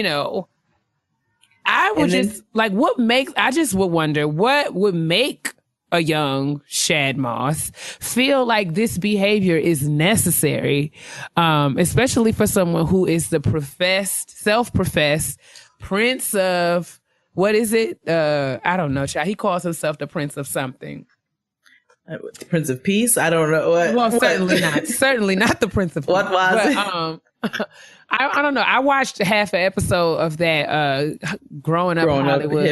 I just would wonder what would make a young Shad Moss feel like this behavior is necessary, especially for someone who is the self-professed prince of, what is it? I don't know, child. He calls himself the prince of something. Prince of Peace? I don't know. Well, certainly not. Certainly not the Prince of Peace. What was it? I don't know. I watched half an episode of that growing up in Hollywood.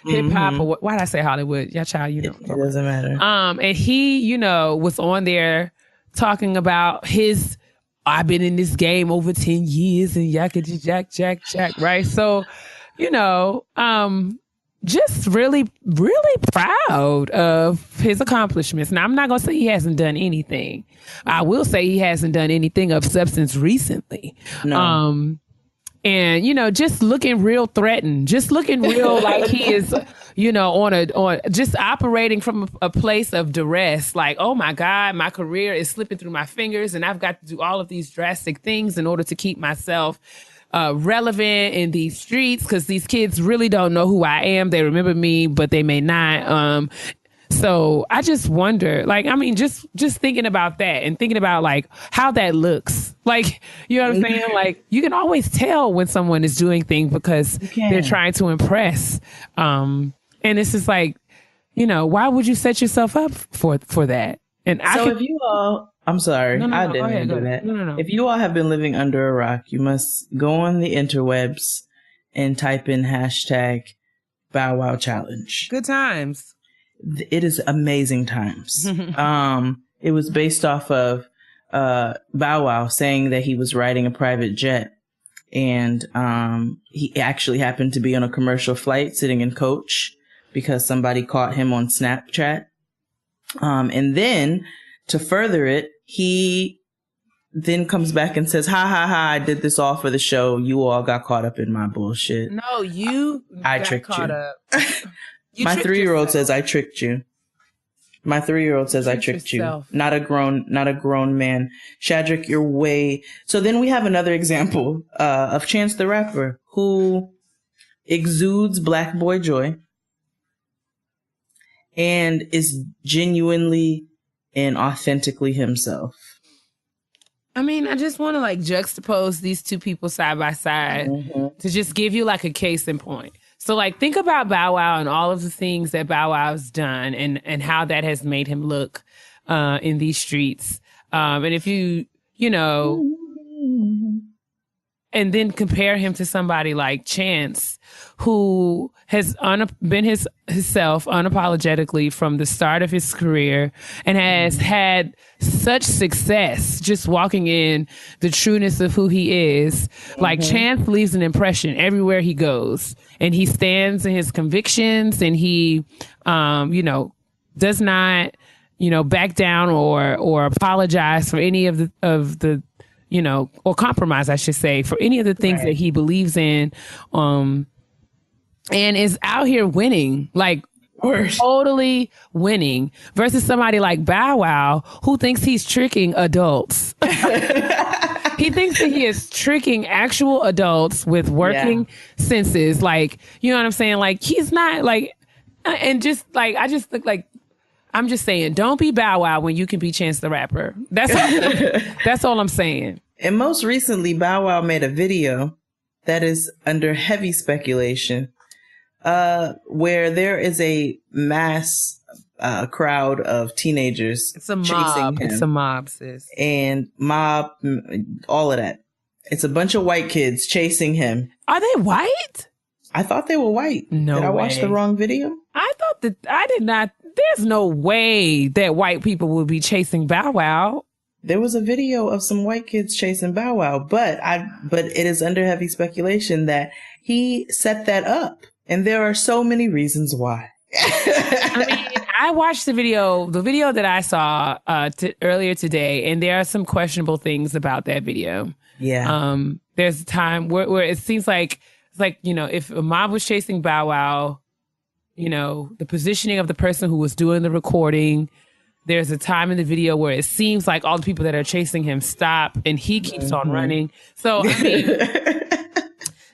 Hip hop. Or why did I say Hollywood? Yeah, child, It doesn't matter. And he, was on there talking about I've been in this game over 10 years and yakety jack, right? So, just really, really proud of his accomplishments. Now, I'm not going to say he hasn't done anything. I will say he hasn't done anything of substance recently. No. And, just looking real threatened, just looking real like he is, on just operating from a place of duress. Like, oh my God, my career is slipping through my fingers and I've got to do all of these drastic things in order to keep myself relevant in these streets, because these kids really don't know who I am. They remember me, but they may not. So I just wonder, just thinking about that and thinking about how that looks. Like, you know what I'm saying? Like, you can always tell when someone is doing things because they're trying to impress. And it's just why would you set yourself up for that? And if you all, I'm sorry, I didn't do that. No. If you all have been living under a rock, you must go on the interwebs and type in #BowWowChallenge. Good times. It is amazing times. It was based off of Bow Wow saying that he was riding a private jet, and he actually happened to be on a commercial flight sitting in coach because somebody caught him on Snapchat. And then to further it, he then comes back and says, ha ha ha, I did this all for the show. You all got caught up in my bullshit. No, I tricked caught you. Up. My 3-year-old says I tricked you. My 3-year-old says I tricked you. Not a grown man. Shadrick, you're way. So then we have another example of Chance the Rapper, who exudes black boy joy and is genuinely and authentically himself. I mean, I just want to juxtapose these two people side by side to just give you a case in point. So think about Bow Wow and all of the things that Bow Wow's done and how that has made him look in these streets. And if you and then compare him to somebody like Chance, who has been himself unapologetically from the start of his career and has had such success just walking in the trueness of who he is. Chance leaves an impression everywhere he goes, and he stands in his convictions, and he, does not, back down or apologize for any of the or compromise, I should say, for any of the things that he believes in, and is out here winning, totally winning, versus somebody like Bow Wow, who thinks he's tricking adults. He thinks that he is tricking actual adults with working senses. Like, you know what I'm saying? Like, he's not like, and just like, I just look like, I'm just saying, don't be Bow Wow when you can be Chance the Rapper. That's all I'm saying. And most recently, Bow Wow made a video that is under heavy speculation, where there is a mass crowd of teenagers chasing him. It's a mob, sis. And all of that. It's a bunch of white kids chasing him. Are they white? I thought they were white. No Did I way. watch the wrong video? I thought that I did not. There's no way that white people will be chasing Bow Wow. There was a video of some white kids chasing Bow Wow, but it is under heavy speculation that he set that up. And there are so many reasons why. I mean, I watched the video that I saw earlier today, and there are some questionable things about that video. Yeah. There's a time where it seems like it's like, you know, if a mob was chasing Bow Wow, you know, the positioning of the person who was doing the recording. There's a time in the video where it seems like all the people that are chasing him stop and he keeps on running. So, I mean,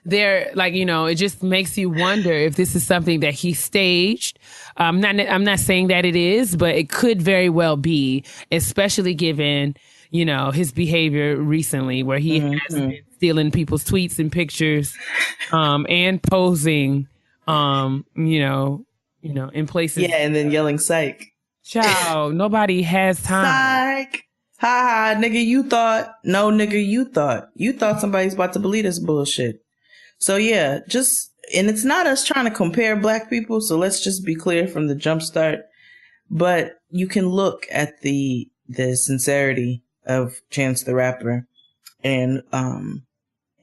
they're like, you know, it just makes you wonder if this is something that he staged. I'm not saying that it is, but it could very well be, especially given, you know, his behavior recently where he has been stealing people's tweets and pictures, and posing, you know, in places. Yeah. And then yelling psych. Child, nobody has time. Psych. Ha ha, nigga, you thought. No, nigga, you thought somebody's about to believe this bullshit. So yeah, and it's not us trying to compare black people, so let's just be clear from the jump start. But you can look at the sincerity of Chance the Rapper and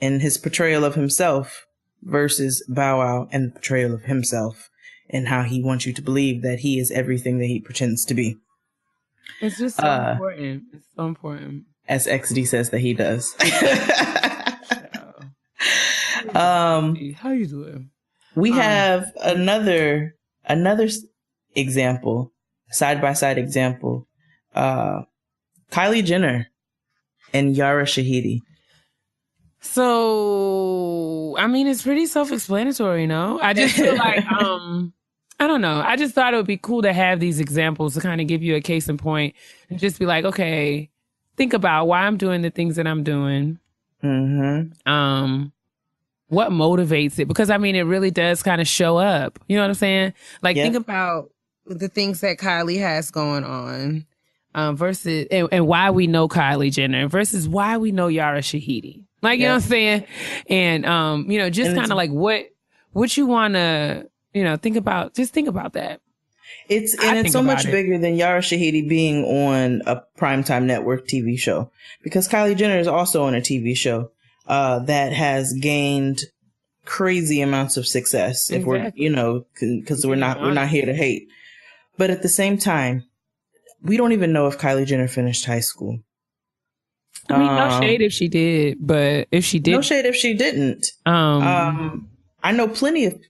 his portrayal of himself versus Bow Wow and the portrayal of himself and how he wants you to believe that he is everything that he pretends to be. It's just so important. It's so important. As XD says that he does. How you doing? We have another example, side-by-side example. Kylie Jenner and Yara Shahidi. So, I mean, it's pretty self-explanatory, no? I just feel like, I don't know. I just thought it would be cool to have these examples to kind of give you a case in point and just be like, okay, think about why I'm doing the things that I'm doing. Mm-hmm. What motivates it? Because, I mean, it really does kind of show up. You know what I'm saying? Like, think about the things that Kylie has going on versus, and why we know Kylie Jenner versus why we know Yara Shahidi. Like, you know what I'm saying? And, you know, just kind of like what you want to, you know, think about that. It's so much bigger than Yara Shahidi being on a primetime network TV show, because Kylie Jenner is also on a TV show that has gained crazy amounts of success. If we're, you know, because we're not here to hate, but at the same time, we don't even know if Kylie Jenner finished high school. I mean, no shade if she did, but if she did, no shade if she didn't. I know plenty of.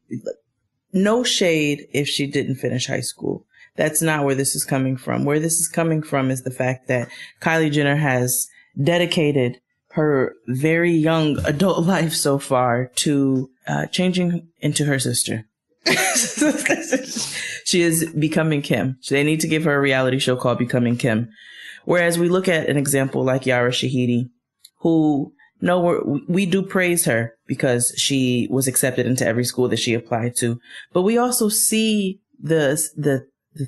No shade if she didn't finish high school. That's not where this is coming from. Where this is coming from is the fact that Kylie Jenner has dedicated her very young adult life so far to changing into her sister. She is becoming Kim. So they need to give her a reality show called Becoming Kim. Whereas we look at an example like Yara Shahidi, who, we do praise her because she was accepted into every school that she applied to. But we also see the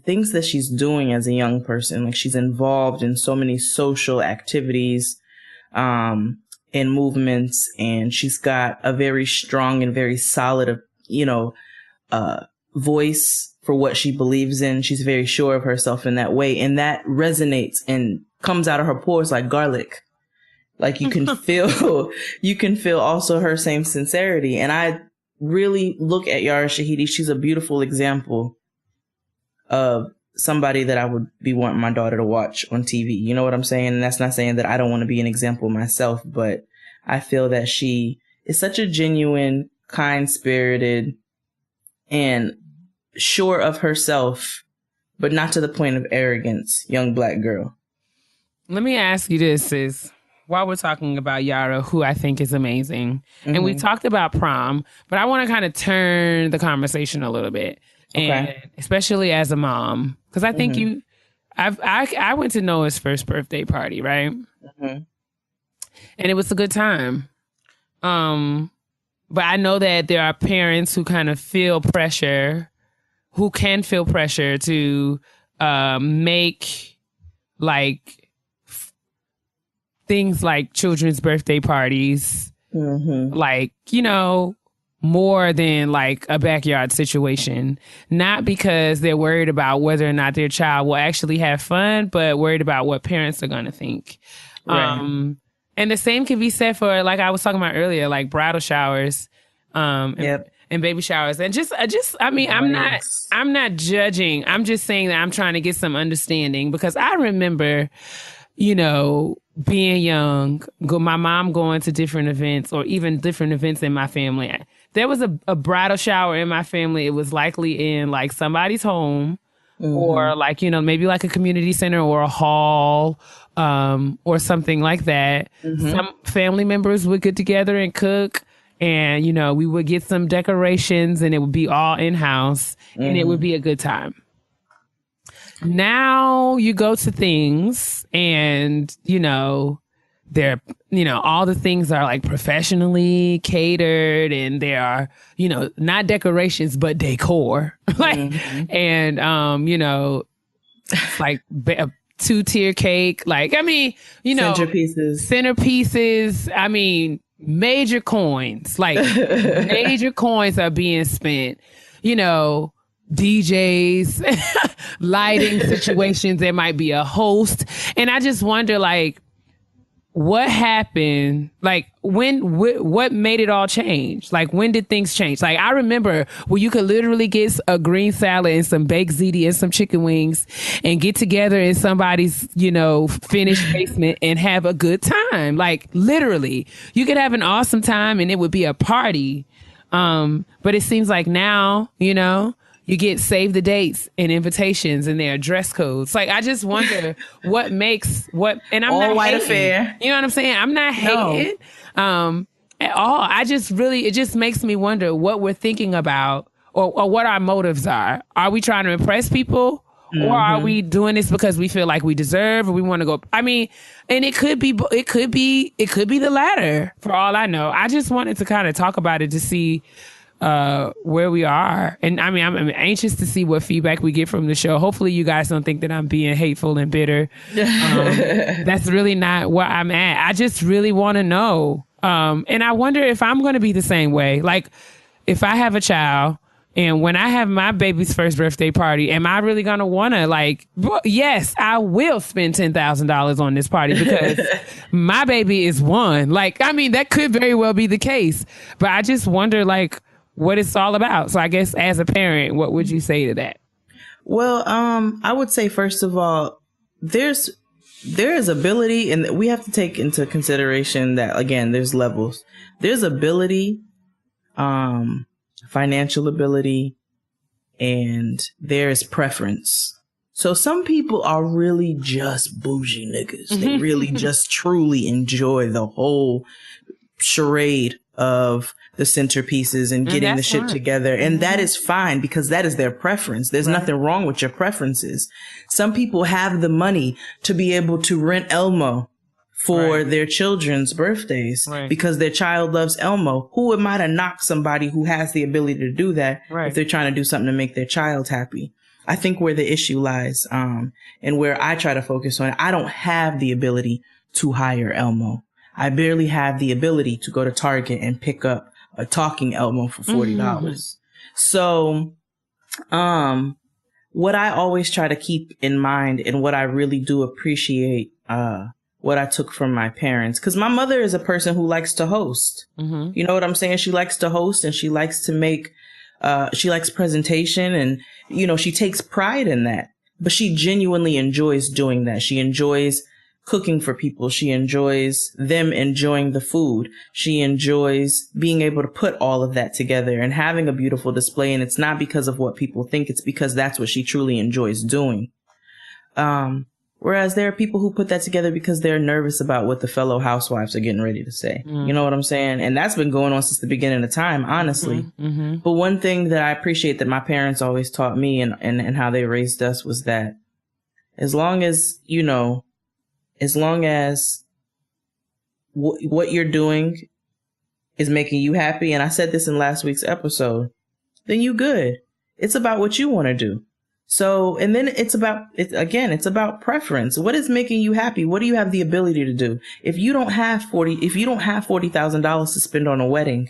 things that she's doing as a young person. Like, she's involved in so many social activities, and movements, and she's got a very strong and very solid, voice for what she believes in. She's very sure of herself in that way. And that resonates and comes out of her pores like garlic. Like, you can feel also her same sincerity. And I really look at Yara Shahidi. She's a beautiful example of somebody that I would be wanting my daughter to watch on TV. You know what I'm saying? And that's not saying that I don't want to be an example myself, but I feel that she is such a genuine, kind-spirited, and sure of herself, but not to the point of arrogance, young black girl. Let me ask you this, sis. while we're talking about Yara, who I think is amazing, and we talked about prom, but I want to kind of turn the conversation a little bit, and especially as a mom, because I think I went to Noah's first birthday party, right? And it was a good time. But I know that there are parents who kind of feel pressure, who can feel pressure to make like things like children's birthday parties, like, you know, more than like a backyard situation. Not because they're worried about whether or not their child will actually have fun, but worried about what parents are going to think. Right. And the same can be said for, like I was talking about earlier, like bridal showers, and baby showers. And I mean, I'm not judging. I'm just saying that I'm trying to get some understanding, because I remember, you know, being young, my mom going to different events, or even different events in my family. There was a bridal shower in my family. It was likely in like somebody's home, or like, you know, maybe like a community center or a hall, or something like that. Some family members would get together and cook, and, you know, we would get some decorations, and it would be all in-house, and it would be a good time. Now you go to things, and, you know, all the things are like professionally catered, and there are, you know, not decorations, but decor. Like, and, you know, like a 2-tier cake. Like, I mean, you know, centerpieces. I mean, major coins, like major coins are being spent, you know, DJs, lighting situations. There might be a host. And I just wonder, like, what happened? Like, what made it all change? Like, when did things change? Like, I remember when you could literally get a green salad and some baked ziti and some chicken wings and get together in somebody's, you know, finished basement and have a good time. Like, literally, you could have an awesome time and it would be a party. But it seems like now, you know, you get save the dates and invitations, and their dress codes. Like, I just wonder what makes and I'm all not white hating, affair. You know what I'm saying? I'm not hating at all. It just makes me wonder what we're thinking about, or what our motives are. Are we trying to impress people, or are we doing this because we feel like we deserve, or we want to go? I mean, and it could be the latter, for all I know. I just wanted to kind of talk about it to see where we are. And I mean, I'm anxious to see what feedback we get from the show. Hopefully you guys don't think that I'm being hateful and bitter. That's really not where I'm at. I just really want to know. And I wonder if I'm going to be the same way. Like, if I have a child, and when I have my baby's first birthday party, am I really going to want to, like, yes, I will spend $10,000 on this party because my baby is one. Like, I mean, that could very well be the case. But I just wonder, like, what it's all about. So I guess as a parent, what would you say to that? Well, I would say, first of all, there is ability, and we have to take into consideration that, again, there's levels. There's ability, financial ability, and there's preference. So some people are really just bougie niggas. They really just truly enjoy the whole charade of the centerpieces and getting the shit together. And that is fine, because that is their preference. There's nothing wrong with your preferences. Some people have the money to be able to rent Elmo for their children's birthdays because their child loves Elmo. Who am I to knock somebody who has the ability to do that if they're trying to do something to make their child happy? I think where the issue lies, and where I try to focus on, I don't have the ability to hire Elmo. I barely have the ability to go to Target and pick up a talking Elmo for $40. So, what I always try to keep in mind, and what I really do appreciate, what I took from my parents, because my mother is a person who likes to host. You know what I'm saying? She likes to host, and she likes to make, she likes presentation, and, you know, she takes pride in that, but she genuinely enjoys doing that. She enjoys cooking for people. She enjoys them enjoying the food. She enjoys being able to put all of that together and having a beautiful display. And it's not because of what people think. It's because that's what she truly enjoys doing. Whereas there are people who put that together because they're nervous about what the fellow housewives are getting ready to say. You know what I'm saying? And that's been going on since the beginning of time, honestly. But one thing that I appreciate that my parents always taught me and how they raised us was that as long as, you know, as long as what you're doing is making you happy, and I said this in last week's episode, then you good. It's about what you want to do. So, and then it's about preference. What is making you happy? What do you have the ability to do? If you don't have $40,000 to spend on a wedding,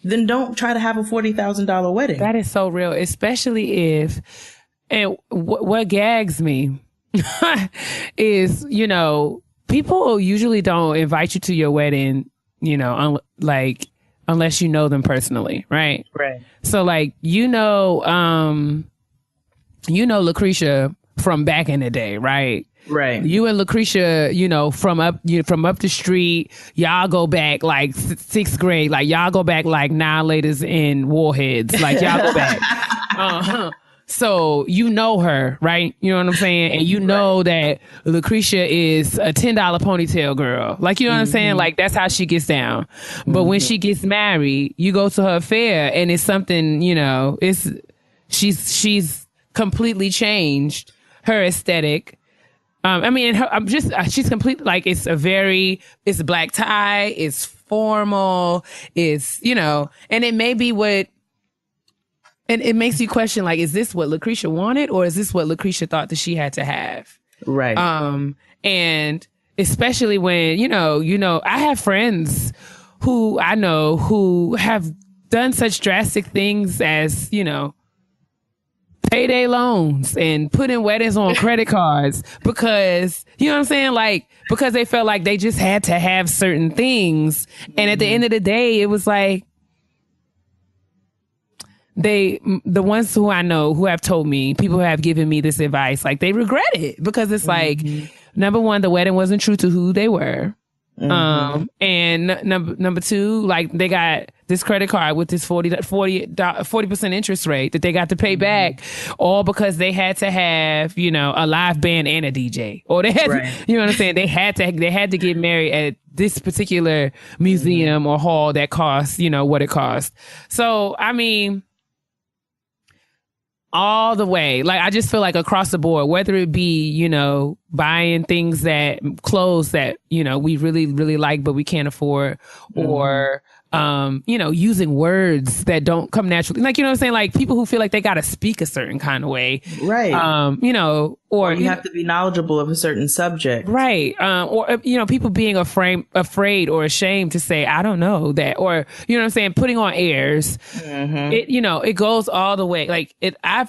then don't try to have a $40,000 wedding. That is so real, especially if, and what gags me is, you know, people usually don't invite you to your wedding, you know, unless you know them personally, right? Right. So like, Lucretia from back in the day, right? Right. You and Lucretia, you know, from up the street, y'all go back like sixth grade, like y'all go back like Annihilators and Warheads, like y'all go back. So you know her, right? You know what I'm saying? And you know that Lucretia is a $10 ponytail girl. Like, you know what I'm saying? Like, that's how she gets down. But when she gets married, you go to her affair and it's something, you know, she's completely changed her aesthetic. She's completely, like, it's a black tie, it's formal, it's, you know, and it may be and it makes you question, like, is this what Lucretia wanted or is this what Lucretia thought that she had to have? Right. And especially when, you know, I have friends who I know who have done such drastic things as, you know, payday loans and putting weddings on credit cards because, you know what I'm saying? Like, because they felt like they just had to have certain things. And at the end of the day, it was like, the ones who I know who have told me, people who have given me this advice, like they regret it because it's like, number one, the wedding wasn't true to who they were. And number two, like they got this credit card with this 40% interest rate that they got to pay back, all because they had to have, you know, a live band and a DJ, or they had to, you know what I'm saying? They had to get married at this particular museum or hall that costs, you know, what it cost. So, I mean, all the way. Like, I just feel like across the board, whether it be, you know, buying clothes that, you know, we really, really like, but we can't afford, or, you know, using words that don't come naturally. Like, you know what I'm saying? Like people who feel like they got to speak a certain kind of way. Right. You know, or you have to be knowledgeable of a certain subject. Right. Or, you know, people being afraid or ashamed to say, I don't know that, or, you know what I'm saying? Putting on airs. It, you know, it goes all the way. Like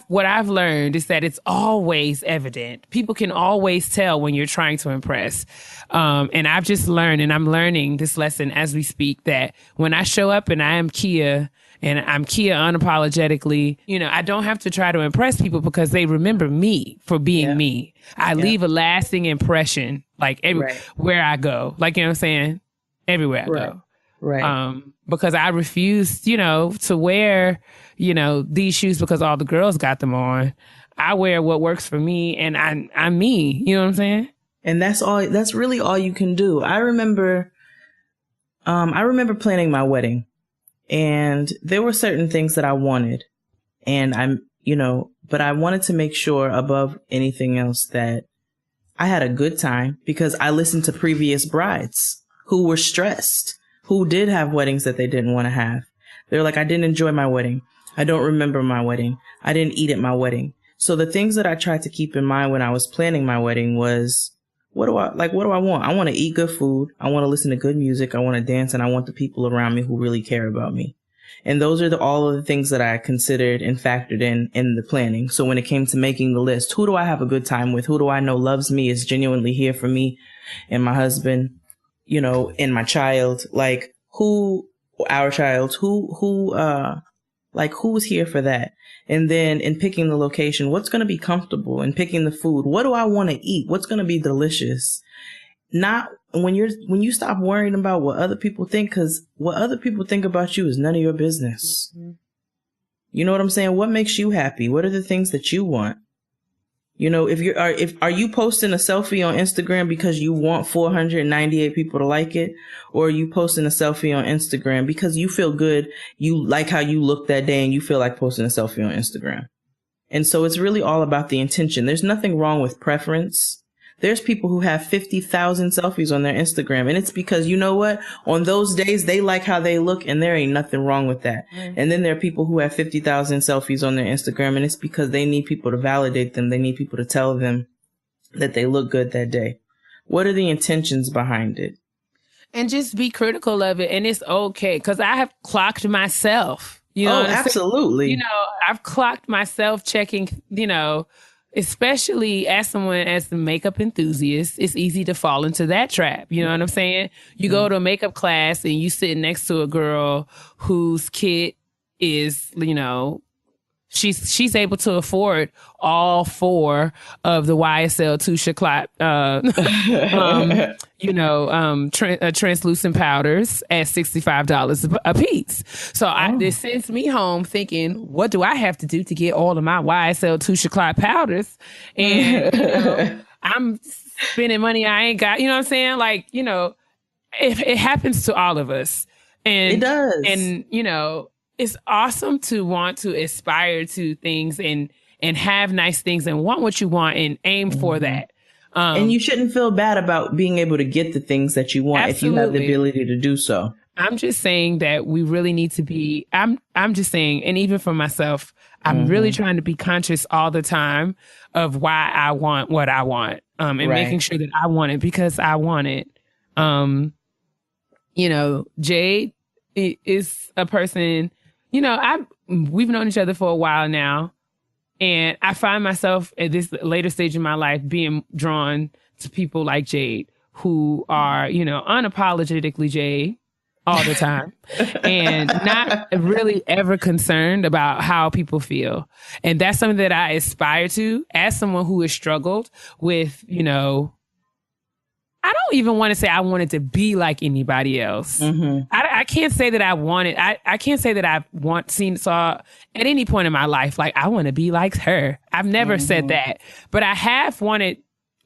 what I've learned is that it's always evident. People can always tell when you're trying to impress. And I've just learned, and I'm learning this lesson as we speak, that when I show up and I am Keia, and I'm Keia unapologetically, you know, I don't have to try to impress people because they remember me for being me. I leave a lasting impression, like where I go. Like, you know what I'm saying? Everywhere I go. Right. Because I refuse, you know, to wear, you know, these shoes because all the girls got them on. I wear what works for me, and I'm me. You know what I'm saying? And that's really all you can do. I remember planning my wedding, and there were certain things that I wanted, and but I wanted to make sure above anything else that I had a good time, because I listened to previous brides who were stressed, who did have weddings that they didn't want to have. They're like, I didn't enjoy my wedding. I don't remember my wedding. I didn't eat at my wedding. So the things that I tried to keep in mind when I was planning my wedding was, what do I want? I want to eat good food. I want to listen to good music. I want to dance, and I want the people around me who really care about me. And those are all of the things that I considered and factored in the planning. So when it came to making the list, who do I have a good time with? Who do I know loves me, is genuinely here for me and my husband, you know, and my child? Like our child, who's here for that? And then in picking the location, what's going to be comfortable, and picking the food. What do I want to eat? What's going to be delicious? Not when you stop worrying about what other people think, because what other people think about you is none of your business. You know what I'm saying? What makes you happy? What are the things that you want? You know, if are you posting a selfie on Instagram because you want 498 people to like it, or are you posting a selfie on Instagram because you feel good, you like how you look that day, and you feel like posting a selfie on Instagram? And so it's really all about the intention. There's nothing wrong with preference. There's people who have 50,000 selfies on their Instagram, and it's because, you know what? On those days, they like how they look, and there ain't nothing wrong with that. And then there are people who have 50,000 selfies on their Instagram, and it's because they need people to validate them. They need people to tell them that they look good that day. What are the intentions behind it? And just be critical of it, and it's okay, because I have clocked myself. You know, absolutely. You know, I've clocked myself checking, you know, especially as someone as the makeup enthusiast, it's easy to fall into that trap. You know what I'm saying? You go to a makeup class and you sit next to a girl whose kit is, you know, she's able to afford all 4 of the YSL Touche Éclat, translucent powders at $65 a piece. So this sends me home thinking, what do I have to do to get all of my YSL Touche Éclat powders? And you know, I'm spending money I ain't got. You know what I'm saying? Like, you know, it happens to all of us, and it does. And you know, it's awesome to want to aspire to things and have nice things and want what you want and aim for that. And you shouldn't feel bad about being able to get the things that you want if you have the ability to do so. I'm just saying that we really need to be, I'm just saying, and even for myself, I'm really trying to be conscious all the time of why I want what I want, and making sure that I want it because I want it. You know, Jade is a person, you know, we've known each other for a while now, and I find myself at this later stage in my life being drawn to people like Jade, who are, you know, unapologetically Jade all the time and not really ever concerned about how people feel. And that's something that I aspire to as someone who has struggled with, you know, I don't even want to say I wanted to be like anybody else. I can't say that I wanted, I can't say that I've saw at any point in my life, like I want to be like her. I've never said that, but I have wanted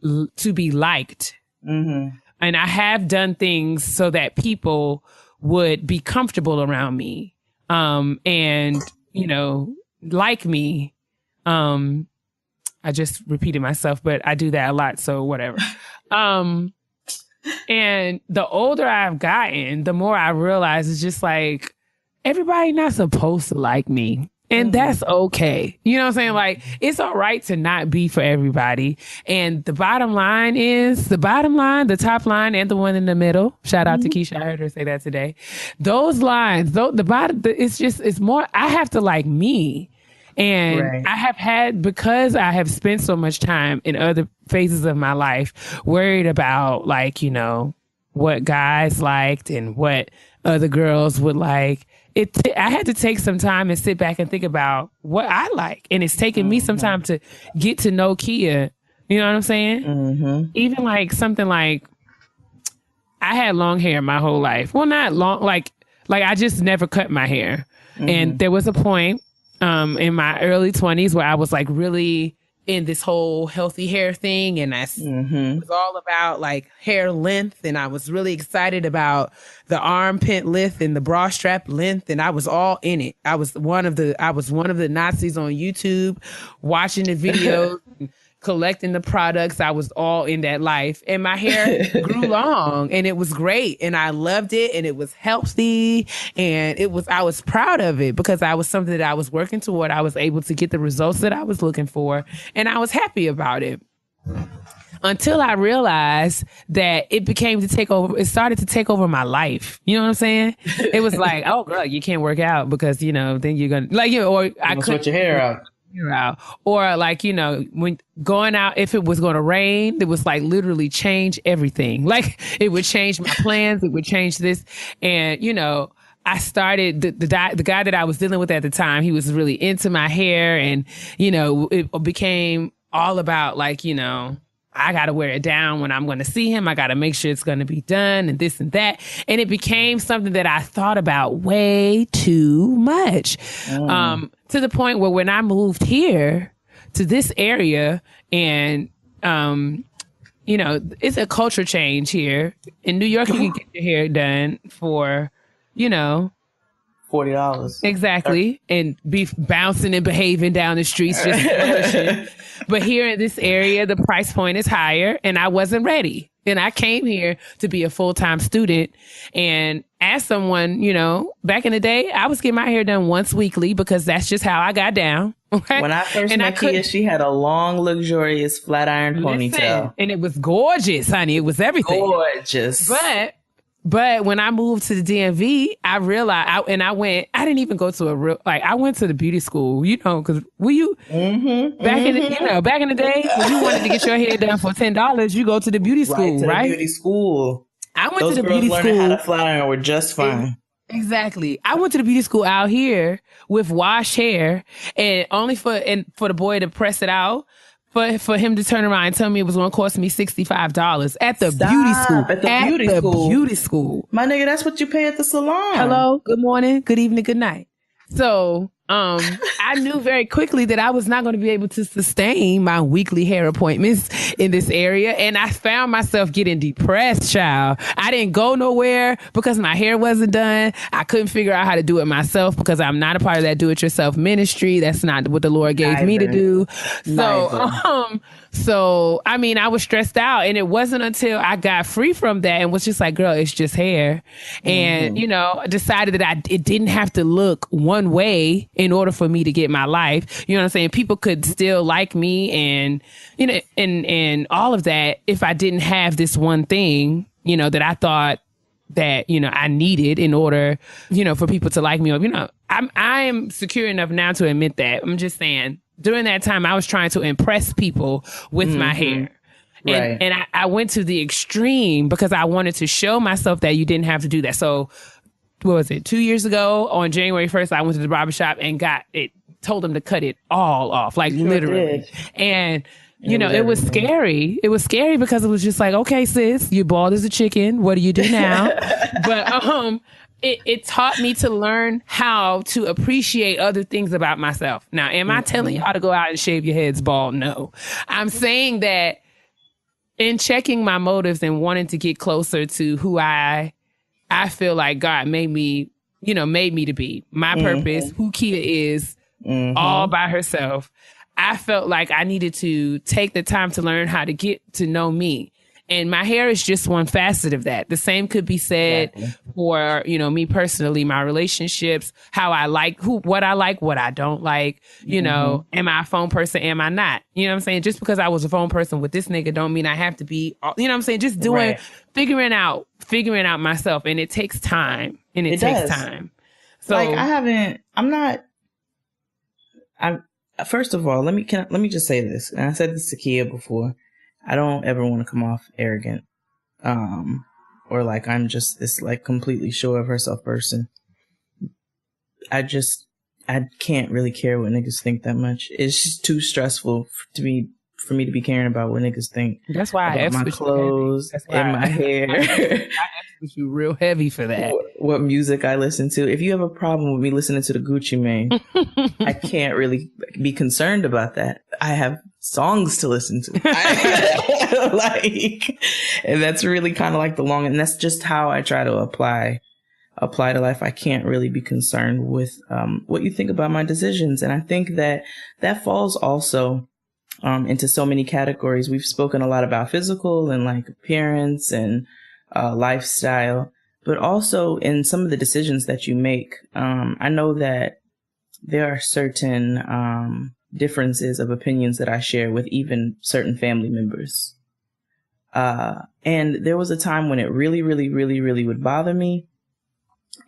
to be liked. And I have done things so that people would be comfortable around me, and, you know, like me. I just repeated myself, but I do that a lot. So whatever. And the older I've gotten, the more I realize it's just like, everybody not supposed to like me. And that's okay. You know what I'm saying? Like, it's all right to not be for everybody. And the bottom line is, the top line, and the one in the middle. Shout out to Keisha. I heard her say that today. Those lines, it's more, I have to like me. And I have had, because I have spent so much time in other phases of my life worried about, like, you know, what guys liked and what other girls would like. I had to take some time and sit back and think about what I like. And it's taken me some time to get to know Keia. You know what I'm saying? Even like something like, I had long hair my whole life. Well, not long, like I just never cut my hair. And there was a point in my early 20s where I was like really in this whole healthy hair thing, and I was all about like hair length, and I was really excited about the armpit length and the bra strap length, and I was all in it. I was one of the Nazis on YouTube, watching the videos, collecting the products. I was all in that life, and my hair grew long, and it was great, and I loved it, and it was healthy, and I was proud of it because I was something that I was working toward. I was able to get the results that I was looking for, and I was happy about it. Until I realized that it started to take over my life. You know what I'm saying? It was like, oh girl, you can't work out because, you know, then you're gonna, like, you know, or I could sweat your hair out. Or like, you know, when going out, if it was going to rain, it was like literally change everything. Like, it would change my plans. It would change this. And, you know, I started, the guy that I was dealing with at the time, he was really into my hair, and, you know, it became all about like, you know, I got to wear it down when I'm going to see him. I got to make sure it's going to be done and this and that. And it became something that I thought about way too much. To the point where when I moved here to this area and, you know, it's a culture change here. In New York, you can get your hair done for, you know, $40. Exactly. And be bouncing and behaving down the streets, just pushing. But here in this area, the price point is higher and I wasn't ready. And I came here to be a full-time student. And as someone, you know, back in the day, I was getting my hair done once weekly because that's just how I got down. Okay? When I first met Keia, she had a long, luxurious flat iron ponytail. And it was gorgeous, honey. It was everything. Gorgeous. But when I moved to the DMV, I realized, I didn't even go to I went to the beauty school, you know, because back in the day, when you wanted to get your hair done for $10, you go to the beauty school, right? The beauty school. I went to the beauty school. Learning how to flat iron were just fine. Exactly. I went to the beauty school out here with washed hair and only for the boy to press it out. For him to turn around and tell me it was going to cost me $65 at the beauty school. At the beauty school. My nigga, that's what you pay at the salon. Hello, good morning, good evening, good night. So I knew very quickly that I was not going to be able to sustain my weekly hair appointments in this area. And I found myself getting depressed, child. I didn't go nowhere because my hair wasn't done. I couldn't figure out how to do it myself because I'm not a part of that do-it-yourself ministry. That's not what the Lord gave me to do. So, I mean, I was stressed out and it wasn't until I got free from that and was just like, girl, it's just hair. And, you know, decided that it didn't have to look one way in order for me to get my life. You know what I'm saying? People could still like me and, you know, and all of that if I didn't have this one thing, you know, that I thought that, you know, I needed in order, you know, for people to like me. Or, you know, I am secure enough now to admit that. I'm just saying during that time, I was trying to impress people with my hair. And I went to the extreme because I wanted to show myself that you didn't have to do that. So what was it? 2 years ago on January 1st, I went to the barbershop and told them to cut it all off, like literally. And, you know, it was scary. It was scary because it was just like, okay, sis, you're bald as a chicken. What do you do now? But, it taught me to learn how to appreciate other things about myself. Now, am I telling y'all to go out and shave your heads bald? No. I'm saying that in checking my motives and wanting to get closer to who I feel like God made me to be, my purpose, who Keia is, all by herself. I felt like I needed to take the time to learn how to get to know me. And my hair is just one facet of that. The same could be said for, you know, me personally, my relationships, how I like, what I don't like, you know, am I a phone person? Am I not? You know what I'm saying? Just because I was a phone person with this nigga don't mean I have to be, you know what I'm saying? Just figuring out myself. And it takes time. It takes time. So like first of all, let me just say this. And I said this to Keia before. I don't ever want to come off arrogant, or like I'm just this like completely sure of herself person. I can't really care what niggas think that much. It's just too stressful for me to be caring about what niggas think. That's why about my clothes and my hair. I with you real heavy for that. What music I listen to. If you have a problem with me listening to the Gucci Mane, I can't really be concerned about that. I have songs to listen to. And that's really kind of like and that's just how I try to apply to life. I can't really be concerned with what you think about my decisions. And I think that falls also into so many categories. We've spoken a lot about physical and like appearance and lifestyle, but also in some of the decisions that you make. I know that there are certain differences of opinions that I share with even certain family members. And there was a time when it really, really, really, really would bother me.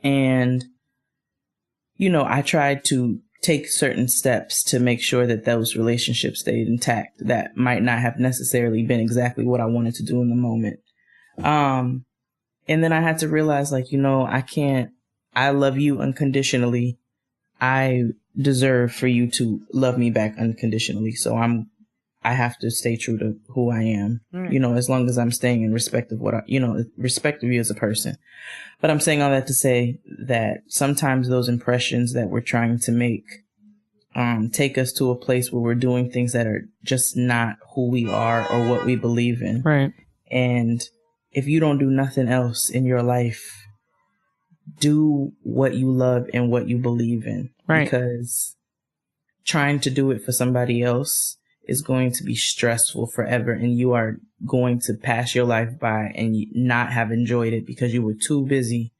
And, you know, I tried to take certain steps to make sure that those relationships stayed intact. That might not have necessarily been exactly what I wanted to do in the moment. And then I had to realize, like, you know, I love you unconditionally. I deserve for you to love me back unconditionally. So I have to stay true to who I am, you know, as long as I'm staying in respect of respect of you as a person. But I'm saying all that to say that sometimes those impressions that we're trying to make, take us to a place where we're doing things that are just not who we are or what we believe in. Right. And if you don't do nothing else in your life, do what you love and what you believe in. Right. Because trying to do it for somebody else is going to be stressful forever, and you are going to pass your life by and not have enjoyed it because you were too busy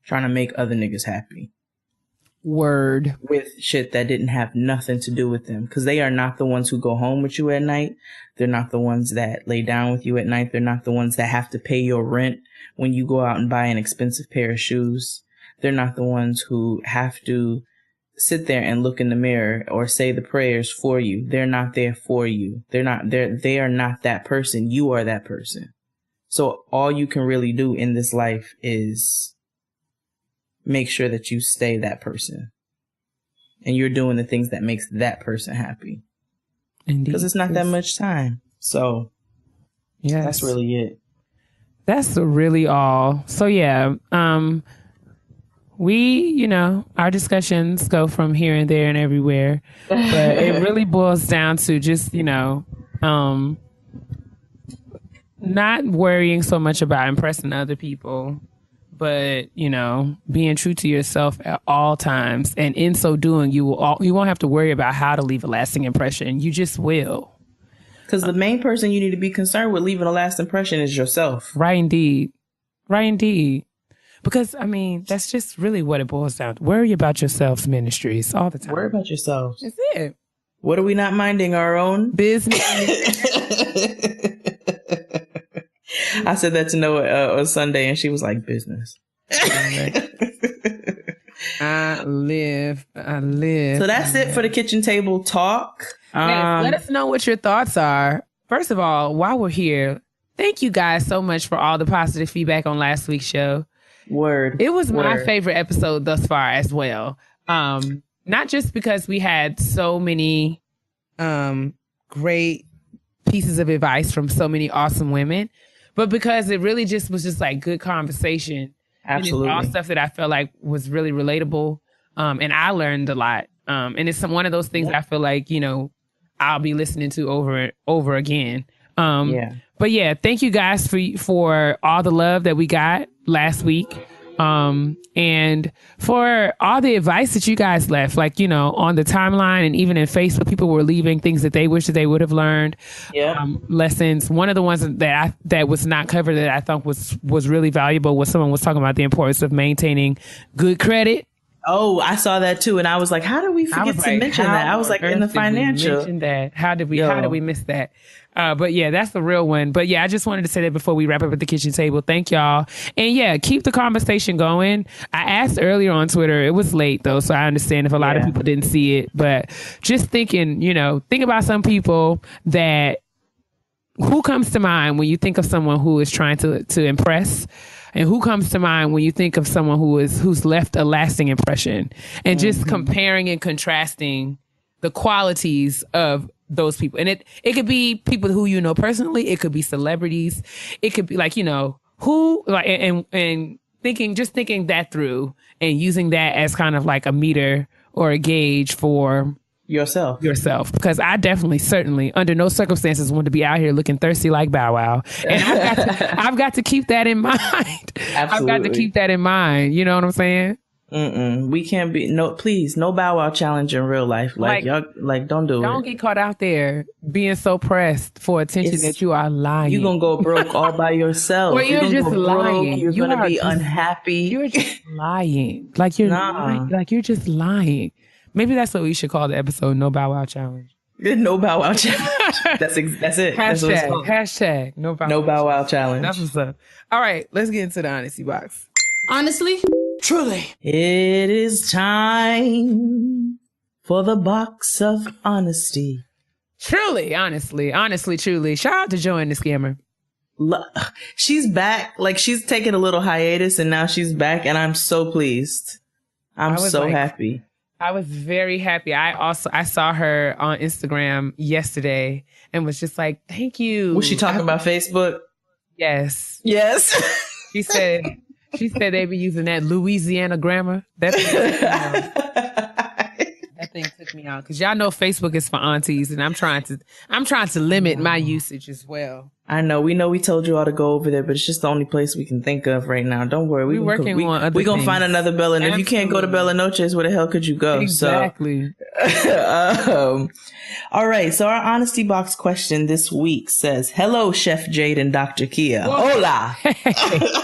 trying to make other niggas happy. Word. With shit that didn't have nothing to do with them, because they are not the ones who go home with you at night. They're not the ones that lay down with you at night. They're not the ones that have to pay your rent when you go out and buy an expensive pair of shoes. They're not the ones who have to sit there and look in the mirror or say the prayers for you. They're not there for you. They are not that person. You are that person. So all you can really do in this life is make sure that you stay that person and you're doing the things that makes that person happy. Indeed. Because it's not that much time. So yeah, that's really it. That's really all. So yeah, we, our discussions go from here and there and everywhere, but it really boils down to just, not worrying so much about impressing other people, but, being true to yourself at all times. And in so doing, you won't have to worry about how to leave a lasting impression. You just will. Because the main person you need to be concerned with leaving a last impression is yourself. Right, indeed. Right, indeed. Because, that's just really what it boils down to. Worry about yourselves, ministries, all the time. Worry about yourselves. That's it. What are we not minding our own? Business. I said that to Noah on Sunday, and she was like, business. I live. So that's it for the kitchen table talk. Let us know what your thoughts are. First of all, while we're here, thank you guys so much for all the positive feedback on last week's show. Word. It was my favorite episode thus far as well. Not just because we had so many great pieces of advice from so many awesome women, but because it really just was just like good conversation. Absolutely. And it's all stuff that I felt like was really relatable. And I learned a lot. And it's one of those things I feel like, I'll be listening to over again. But yeah, thank you guys for all the love that we got last week. And for all the advice that you guys left, like, on the timeline and even in Facebook, people were leaving things that they wish that they would have learned. Lessons. One of the ones that was not covered that I thought was really valuable was someone was talking about the importance of maintaining good credit. Oh, I saw that too. And I was like, how did we forget to mention that? I was like, in the financial. How did we miss that? But yeah, that's the real one. But yeah, I just wanted to say that before we wrap up at the kitchen table. Thank y'all. And yeah, keep the conversation going. I asked earlier on Twitter. It was late though, so I understand if a lot of people didn't see it. But just thinking, think about some people who comes to mind when you think of someone who is trying to impress. And who comes to mind when you think of someone who's left a lasting impression, and just comparing and contrasting the qualities of those people. And it could be people who you know personally. It could be celebrities. It could be like, who, like, and thinking that through and using that as kind of like a meter or a gauge for yourself. Because I certainly, under no circumstances, want to be out here looking thirsty like Bow Wow. And I've got to keep that in mind. Absolutely. I've got to keep that in mind. You know what I'm saying? We can't be please, no Bow Wow challenge in real life. Like y'all, don't do it. Don't get caught out there being so pressed for attention that you are lying. You're gonna go broke all by yourself. Or you're just lying. You're gonna be unhappy. You're just lying. Like you're just lying. Maybe that's what we should call the episode, No Bow Wow Challenge. No Bow Wow Challenge. That's it. Hashtag No Bow Wow Challenge. That's what's up. All right, let's get into the honesty box. Honestly? Truly. It is time for the box of honesty. Truly, honestly, truly. Shout out to Joanne the Scammer. She's back. Like, she's taken a little hiatus and now she's back, and I'm so pleased. I'm so happy. I was very happy. I saw her on Instagram yesterday and was just like, thank you. Was she talking about Facebook? Yes. She said they be using that Louisiana grammar. That thing took me out because y'all know Facebook is for aunties, and I'm trying to limit my usage as well. I know. We told you all to go over there, but it's just the only place we can think of right now. Don't worry. We're working on other We're going to things. find another Bella. And if you can't go to Bella Noches, where the hell could you go? Exactly. So, all right. So our honesty box question this week says, hello, Chef Jade and Dr. Keia. Whoa. Hola.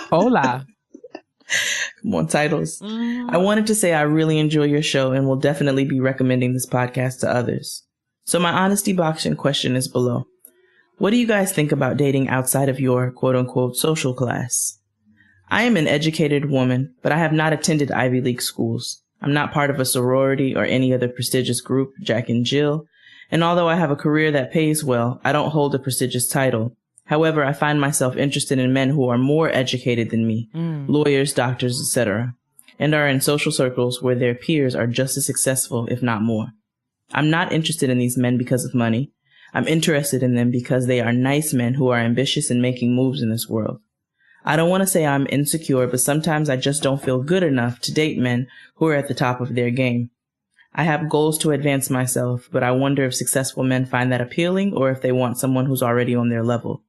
Hola. Come on, titles. I wanted to say I really enjoy your show and will definitely be recommending this podcast to others. So my honesty box question is below. What do you guys think about dating outside of your quote-unquote social class? I am an educated woman, but I have not attended Ivy League schools. I'm not part of a sorority or any other prestigious group, Jack and Jill, and although I have a career that pays well, I don't hold a prestigious title. However, I find myself interested in men who are more educated than me, lawyers, doctors, etc., and are in social circles where their peers are just as successful, if not more. I'm not interested in these men because of money. I'm interested in them because they are nice men who are ambitious and making moves in this world. I don't want to say I'm insecure, but sometimes I just don't feel good enough to date men who are at the top of their game. I have goals to advance myself, but I wonder if successful men find that appealing or if they want someone who's already on their level.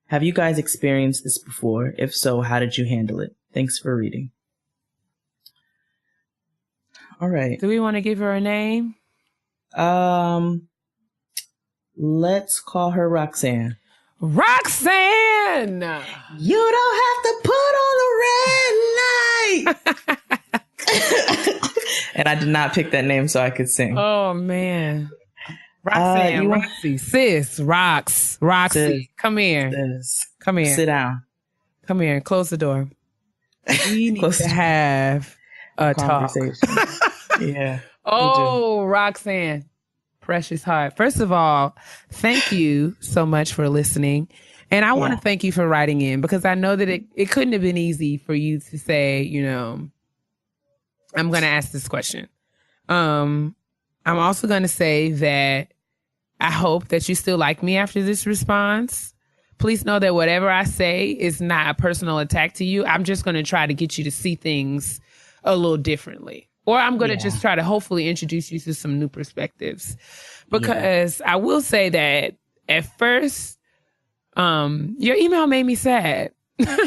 Have you guys experienced this before? If so, how did you handle it? Thanks for reading. All right. Do we want to give her a name? Let's call her Roxanne. Roxanne! You don't have to put on the red light. And I did not pick that name so I could sing. Oh, man. Roxanne, Roxy, sis, Roxy, sis, come here. Sis. Come here. Sit down. Come here. Close the door. We need to have a conversation. Yeah. Oh, Roxanne, precious heart. First of all, thank you so much for listening. And I want to thank you for writing in because I know that it couldn't have been easy for you to say, you know, I'm going to ask this question. I'm also going to say that I hope that you still like me after this response. Please know that whatever I say is not a personal attack to you. I'm just going to try to get you to see things a little differently. Or I'm going to just try to hopefully introduce you to some new perspectives. Because I will say that at first, your email made me sad.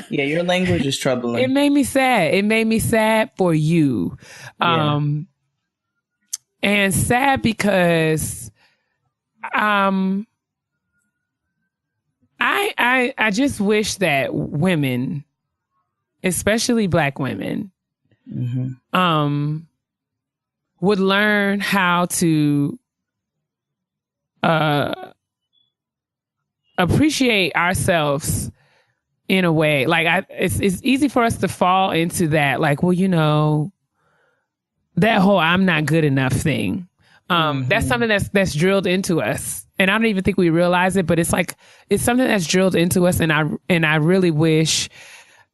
Yeah, your language is troubling. It made me sad. It made me sad for you. And sad because I just wish that women, especially Black women, would learn how to appreciate ourselves in a way. Like it's easy for us to fall into that, like, well, you know, that whole I'm not good enough thing. That's something that's drilled into us. And I don't even think we realize it, but it's like, it's something that's drilled into us. And I really wish,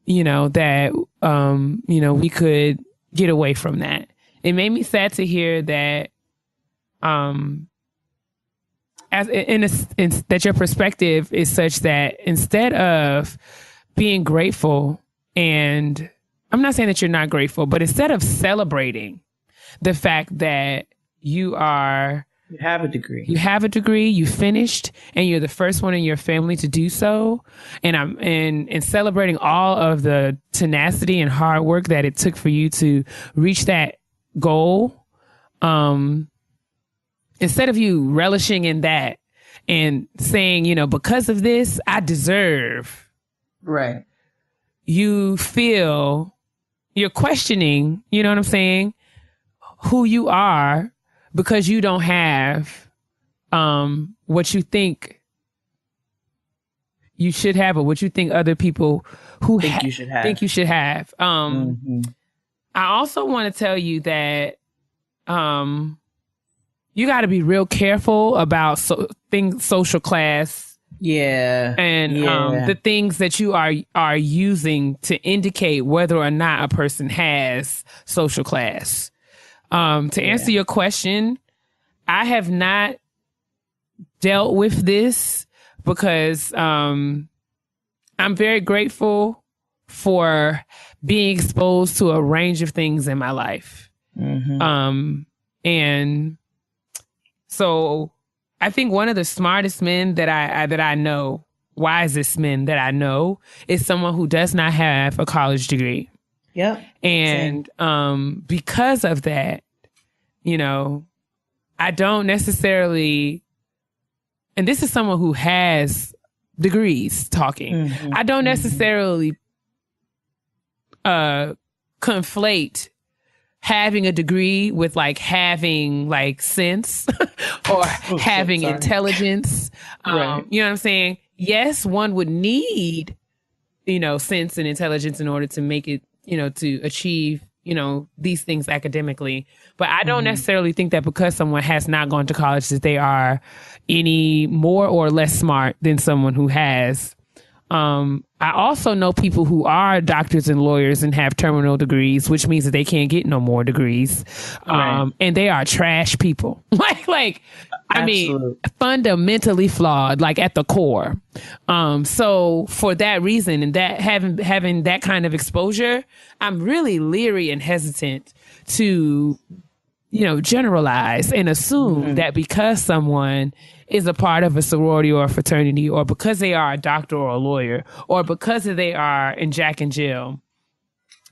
you know, that, you know, we could get away from that. It made me sad to hear that, that your perspective is such that instead of being grateful, and I'm not saying that you're not grateful, but instead of celebrating the fact that you have a degree, you finished, and you're the first one in your family to do so, and celebrating all of the tenacity and hard work that it took for you to reach that goal, instead of you relishing in that and saying, you know, because of this, I deserve. Right. You feel you're questioning, you know what I'm saying, who you are because you don't have what you think you should have or what you think other people who think you should have. I also want to tell you that you got to be real careful about social class. And the things that you are using to indicate whether or not a person has social class. To answer your question, I have not dealt with this because I'm very grateful for being exposed to a range of things in my life. And So I think one of the smartest men that I know, wisest men that I know, is someone who does not have a college degree. Yep. And because of that, you know, I don't necessarily, and this is someone who has degrees talking. Mm-hmm. I don't necessarily conflate having a degree with like having like sense or having intelligence. Right. You know what I'm saying? Yes, one would need, you know, sense and intelligence in order to make it, you know, to achieve, you know, these things academically. But I don't necessarily think that because someone has not gone to college that they are any more or less smart than someone who has. I also know people who are doctors and lawyers and have terminal degrees, which means that they can't get no more degrees. And they are trash people. I mean, fundamentally flawed, like at the core. So for that reason and that having that kind of exposure, I'm really leery and hesitant to, you know, generalize and assume that because someone is a part of a sorority or a fraternity, or because they are a doctor or a lawyer, or because they are in Jack and Jill,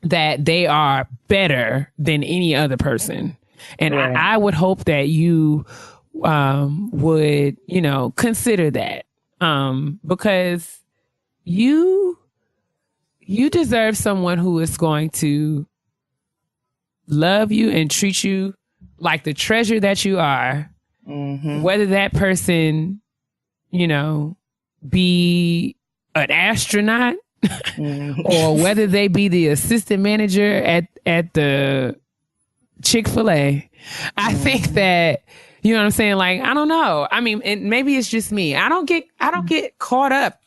that they are better than any other person. And I would hope that you would, you know, consider that because you deserve someone who is going to love you and treat you like the treasure that you are. Whether that person, you know, be an astronaut or whether they be the assistant manager at the Chick-fil-A. I think that, you know what I'm saying? Like, I don't know. I mean, and maybe it's just me. I don't get caught up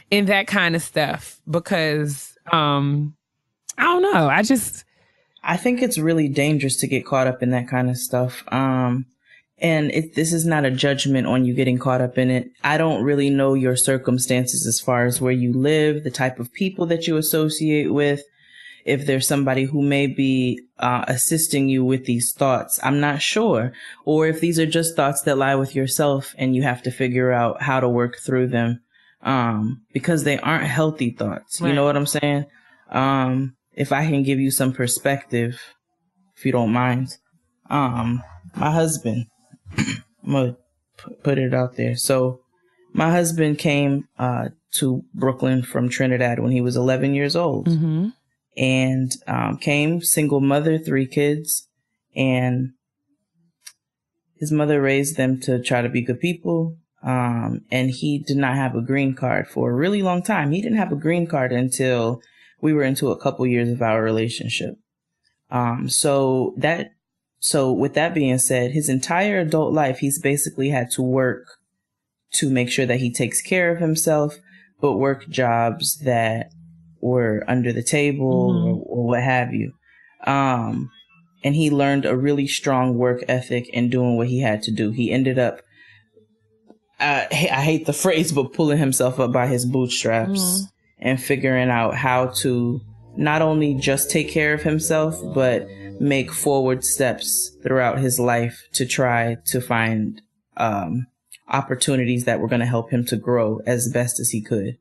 in that kind of stuff because, I don't know. I think it's really dangerous to get caught up in that kind of stuff. And this is not a judgment on you getting caught up in it. I don't really know your circumstances as far as where you live, the type of people that you associate with, if there's somebody who may be assisting you with these thoughts. I'm not sure. Or if these are just thoughts that lie with yourself and you have to figure out how to work through them because they aren't healthy thoughts. Right. You know what I'm saying? If I can give you some perspective, if you don't mind. My husband, I'm going to put it out there. So my husband came to Brooklyn from Trinidad when he was 11 years old and came single mother, 3 kids, and his mother raised them to try to be good people. And he did not have a green card for a really long time. He didn't have a green card until we were into a couple years of our relationship. So with that being said, his entire adult life, he's basically had to work to make sure that he takes care of himself, but work jobs that were under the table or what have you. And he learned a really strong work ethic in doing what he had to do. He ended up, I hate the phrase, but pulling himself up by his bootstraps and figuring out how to not only just take care of himself, but make forward steps throughout his life to try to find opportunities that were going to help him to grow as best as he could.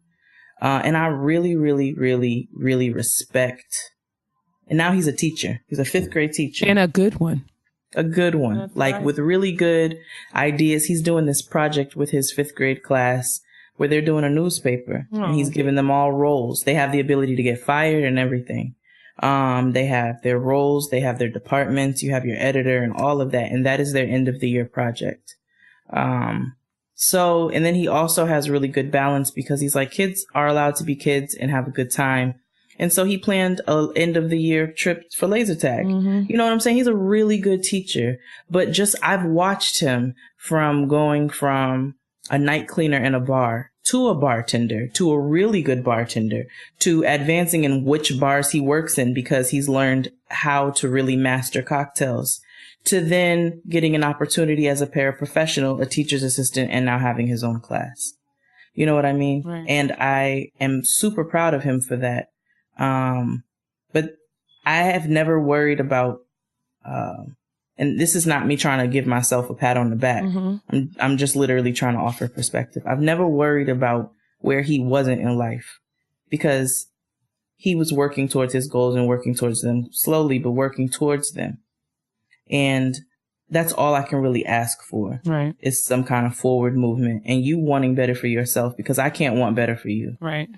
And I really, really, really, really respect. And now he's a teacher. He's a 5th grade teacher. And a good one. A good one. That's like right. With really good ideas. He's doing this project with his 5th grade class where they're doing a newspaper and he's giving them all roles. They have the ability to get fired and everything. They have their roles, they have their departments, you have your editor and all of that. And that is their end of the year project. And then he also has really good balance because he's like, kids are allowed to be kids and have a good time. And so he planned a end of the year trip for laser tag. You know what I'm saying? He's a really good teacher, but I've watched him from going from a night cleaner in a bar to a bartender, to a really good bartender, to advancing in which bars he works in because he's learned how to really master cocktails, to then getting an opportunity as a paraprofessional, a teacher's assistant, and now having his own class. You know what I mean? Right. And I am super proud of him for that. But I have never worried about, and and this is not me trying to give myself a pat on the back. I'm just literally trying to offer perspective. I've never worried about where he wasn't in life because he was working towards his goals and working towards them slowly, but working towards them. And that's all I can really ask for. Right. Is some kind of forward movement and you wanting better for yourself because I can't want better for you. Right.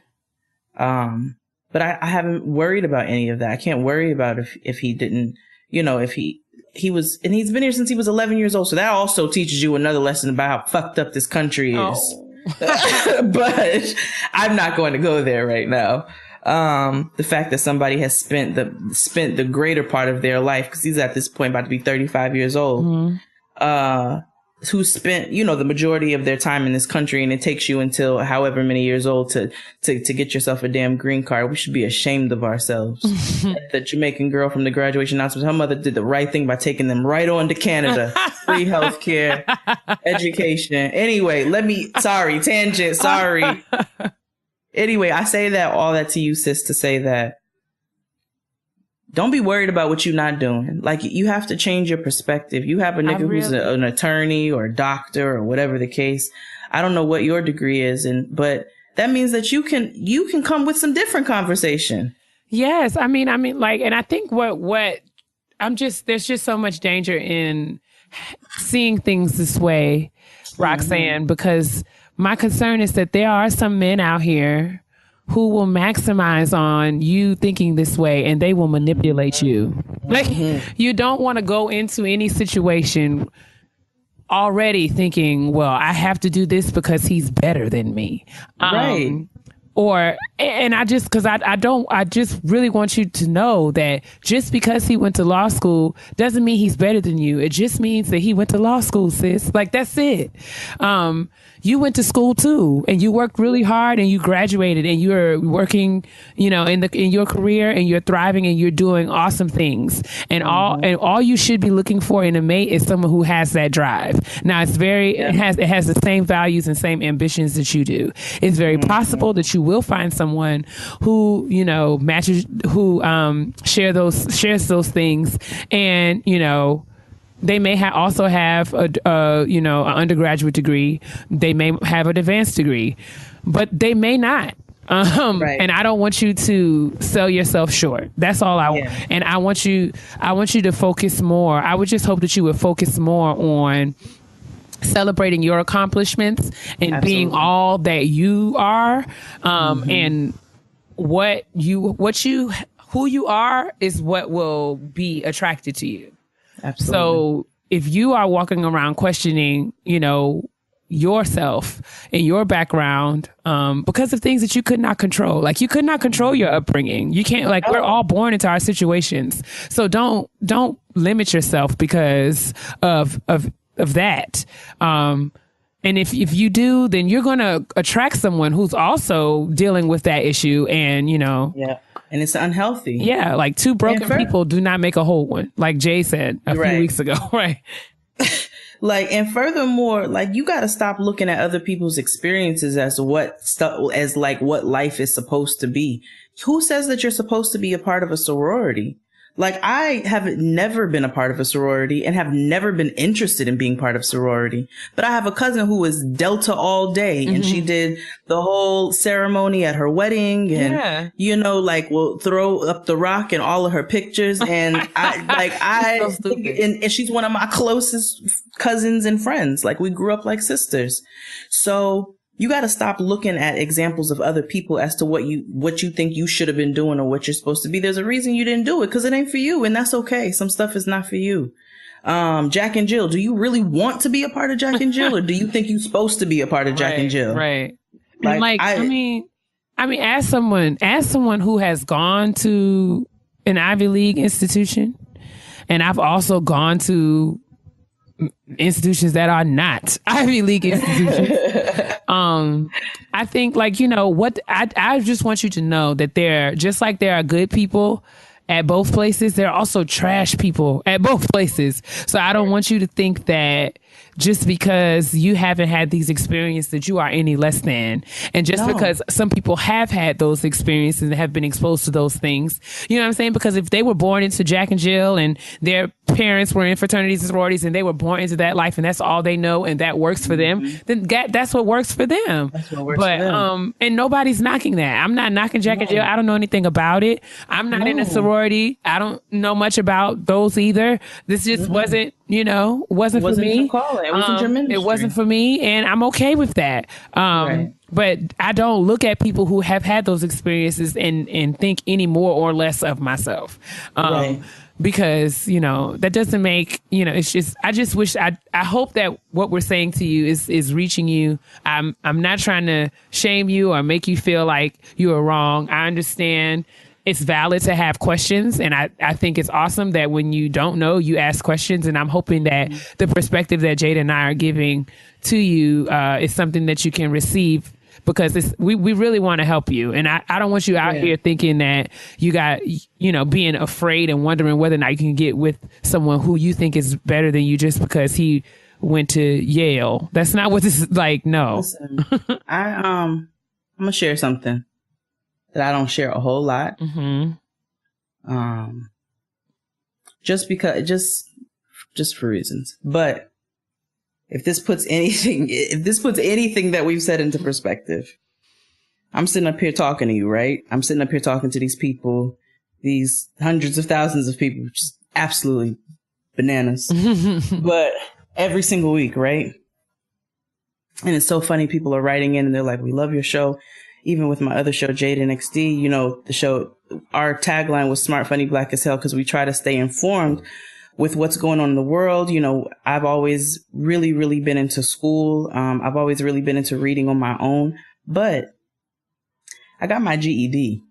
But I haven't worried about any of that. I can't worry about if he didn't, if he was, and he's been here since he was 11 years old. So that also teaches you another lesson about how fucked up this country is. Oh. But I'm not going to go there right now. The fact that somebody has spent the greater part of their life, because he's at this point about to be 35 years old, who spent, the majority of their time in this country, and it takes you until however many years old to get yourself a damn green card. We should be ashamed of ourselves. The Jamaican girl from the graduation announcement, her mother did the right thing by taking them right on to Canada. Free healthcare, education. Anyway, tangent, sorry. Anyway, I say all that to you, sis, to say that don't be worried about what you're not doing. Like, you have to change your perspective. You have a nigga who's an attorney or a doctor or whatever the case. I don't know what your degree is, but that means that you can come with some different conversation. Yes. I mean, like, and I think there's just so much danger in seeing things this way, Roxanne, because my concern is that there are some men out here who will maximize on you thinking this way and they will manipulate you. Like, you don't want to go into any situation already thinking, well, I have to do this because he's better than me. Right. I just really want you to know that just because he went to law school doesn't mean he's better than you. It just means that he went to law school, sis. Like, that's it. You went to school too, and you worked really hard, and you graduated, and you're working, in your career, and you're thriving, and you're doing awesome things. And all you should be looking for in a mate is someone who has that drive. Now, it has the same values and same ambitions that you do. It's very possible that you will find someone who matches, who shares those things, and they may also have an undergraduate degree. They may have an advanced degree, but they may not. Right. And I don't want you to sell yourself short. That's all I want. And I want you to focus more. I would just hope that you would focus more on celebrating your accomplishments and being all that you are. And who you are is what will be attracted to you. Absolutely. So if you are walking around questioning, yourself and your background, because of things that you could not control, like you could not control your upbringing. You can't, like, we're all born into our situations. So don't limit yourself because of that. And if you do, then you're going to attract someone who's also dealing with that issue and, Yeah. And it's unhealthy. Yeah, like two broken people do not make a whole one, like Jay said a few weeks ago, right? And furthermore, you got to stop looking at other people's experiences as what life is supposed to be. Who says that you're supposed to be a part of a sorority? I have never been a part of a sorority and have never been interested in being part of sorority. But I have a cousin who was Delta all day and she did the whole ceremony at her wedding and, will throw up the rock in all of her pictures. And and she's one of my closest cousins and friends. We grew up like sisters. So you got to stop looking at examples of other people as to what you think you should have been doing or what you're supposed to be. There's a reason you didn't do it because it ain't for you. And that's okay. Some stuff is not for you. Jack and Jill, do you really want to be a part of Jack and Jill or do you think you're supposed to be a part of Jack and Jill? Right. As someone who has gone to an Ivy League institution, and I've also gone to institutions that are not Ivy League institutions. I think I just want you to know that there are good people at both places, there are also trash people at both places. So I don't want you to think that just because you haven't had these experiences that you are any less than. And just because some people have had those experiences and have been exposed to those things, you know what I'm saying? Because if they were born into Jack and Jill and their parents were in fraternities and sororities and they were born into that life and that's all they know and that works for them, then that's what works for them. That's what works for them. And nobody's knocking that. I'm not knocking Jack and Jill. I don't know anything about it. I'm not in a sorority. I don't know much about those either. This just wasn't, wasn't for me. Your calling. It wasn't your ministry. It wasn't for me, and I'm okay with that. But I don't look at people who have had those experiences and think any more or less of myself. Because, that doesn't make, it's just, I just wish, I hope that what we're saying to you is reaching you. I'm not trying to shame you or make you feel like you are wrong. I understand it's valid to have questions. And I think it's awesome that when you don't know, you ask questions. And I'm hoping that the perspective that Jade and I are giving to you is something that you can receive, because we really want to help you. And I don't want you out here thinking that you got, being afraid and wondering whether or not you can get with someone who you think is better than you just because he went to Yale. That's not what this is like. No. Listen, I'm going to share something that I don't share a whole lot. Just because, just for reasons. But if this puts anything that we've said into perspective, I'm sitting up here talking to you, right? I'm sitting up here talking to these people, these hundreds of thousands of people, which is absolutely bananas. But every single week, right? And it's so funny. People are writing in and they're like, we love your show. Even with my other show, Jade and XD, the show, our tagline was smart, funny, black as hell, because we try to stay informed with what's going on in the world. I've always really, really been into school. I've always really been into reading on my own, but I got my GED.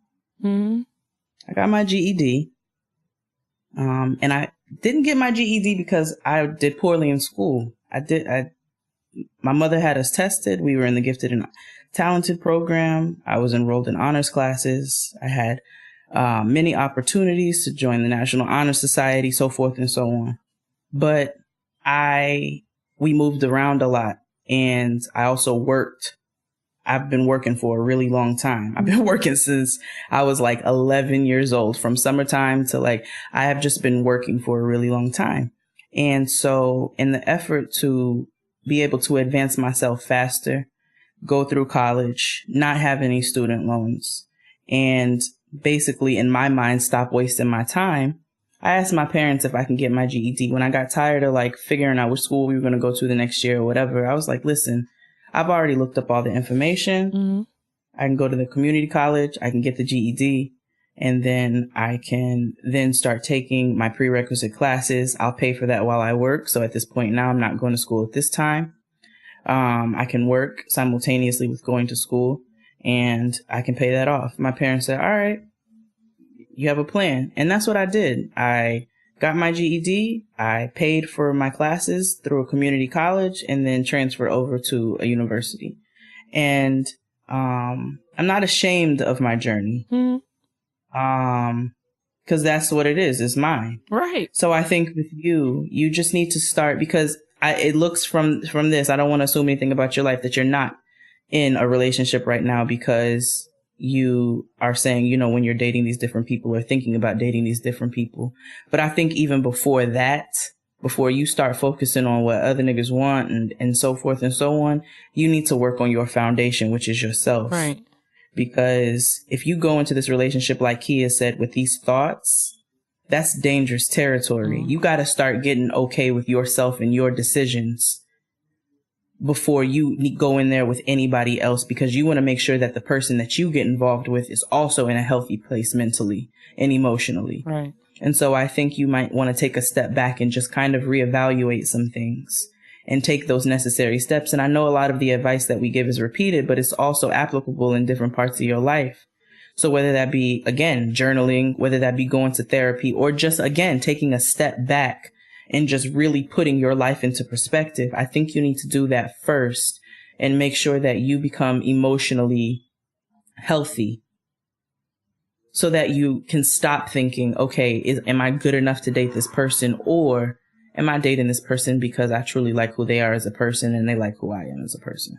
I got my GED. And I didn't get my GED because I did poorly in school. My mother had us tested. We were in the gifted and talented program. I was enrolled in honors classes. I had many opportunities to join the National Honor Society, so forth and so on. But we moved around a lot, and I also worked. I've been working for a really long time. I've been working since I was like 11 years old, from summertime to I have just been working for a really long time. And so in the effort to be able to advance myself faster, go through college, not have any student loans, and basically, in my mind, stop wasting my time, I asked my parents if I can get my GED. When I got tired of figuring out which school we were going to go to the next year or whatever, I was like, listen, I've already looked up all the information. I can go to the community college. I can get the GED, and then I can then start taking my prerequisite classes. I'll pay for that while I work. So at this point now, I'm not going to school at this time. I can work simultaneously with going to school, and I can pay that off. My parents said, all right, you have a plan. And that's what I did. I got my GED. I paid for my classes through a community college and then transferred over to a university. And I'm not ashamed of my journey. Because that's what it is. It's mine. Right. So I think with you just need to start, because it looks from this, I don't want to assume anything about your life, that you're not in a relationship right now because you are saying, when you're dating these different people or thinking about dating these different people. But I think even before that, before you start focusing on what other niggas want and so forth and so on, you need to work on your foundation, which is yourself. Right. Because if you go into this relationship, like Keia said, with these thoughts, that's dangerous territory. You got to start getting okay with yourself and your decisions before you go in there with anybody else, because you want to make sure that the person that you get involved with is also in a healthy place mentally and emotionally. Right. And so I think you might want to take a step back and just kind of reevaluate some things and take those necessary steps. And I know a lot of the advice that we give is repeated, but it's also applicable in different parts of your life. So whether that be, again, journaling, whether that be going to therapy, or just, again, taking a step back and just really putting your life into perspective, I think you need to do that first and make sure that you become emotionally healthy so that you can stop thinking, okay, am I good enough to date this person, or am I dating this person because I truly like who they are as a person and they like who I am as a person?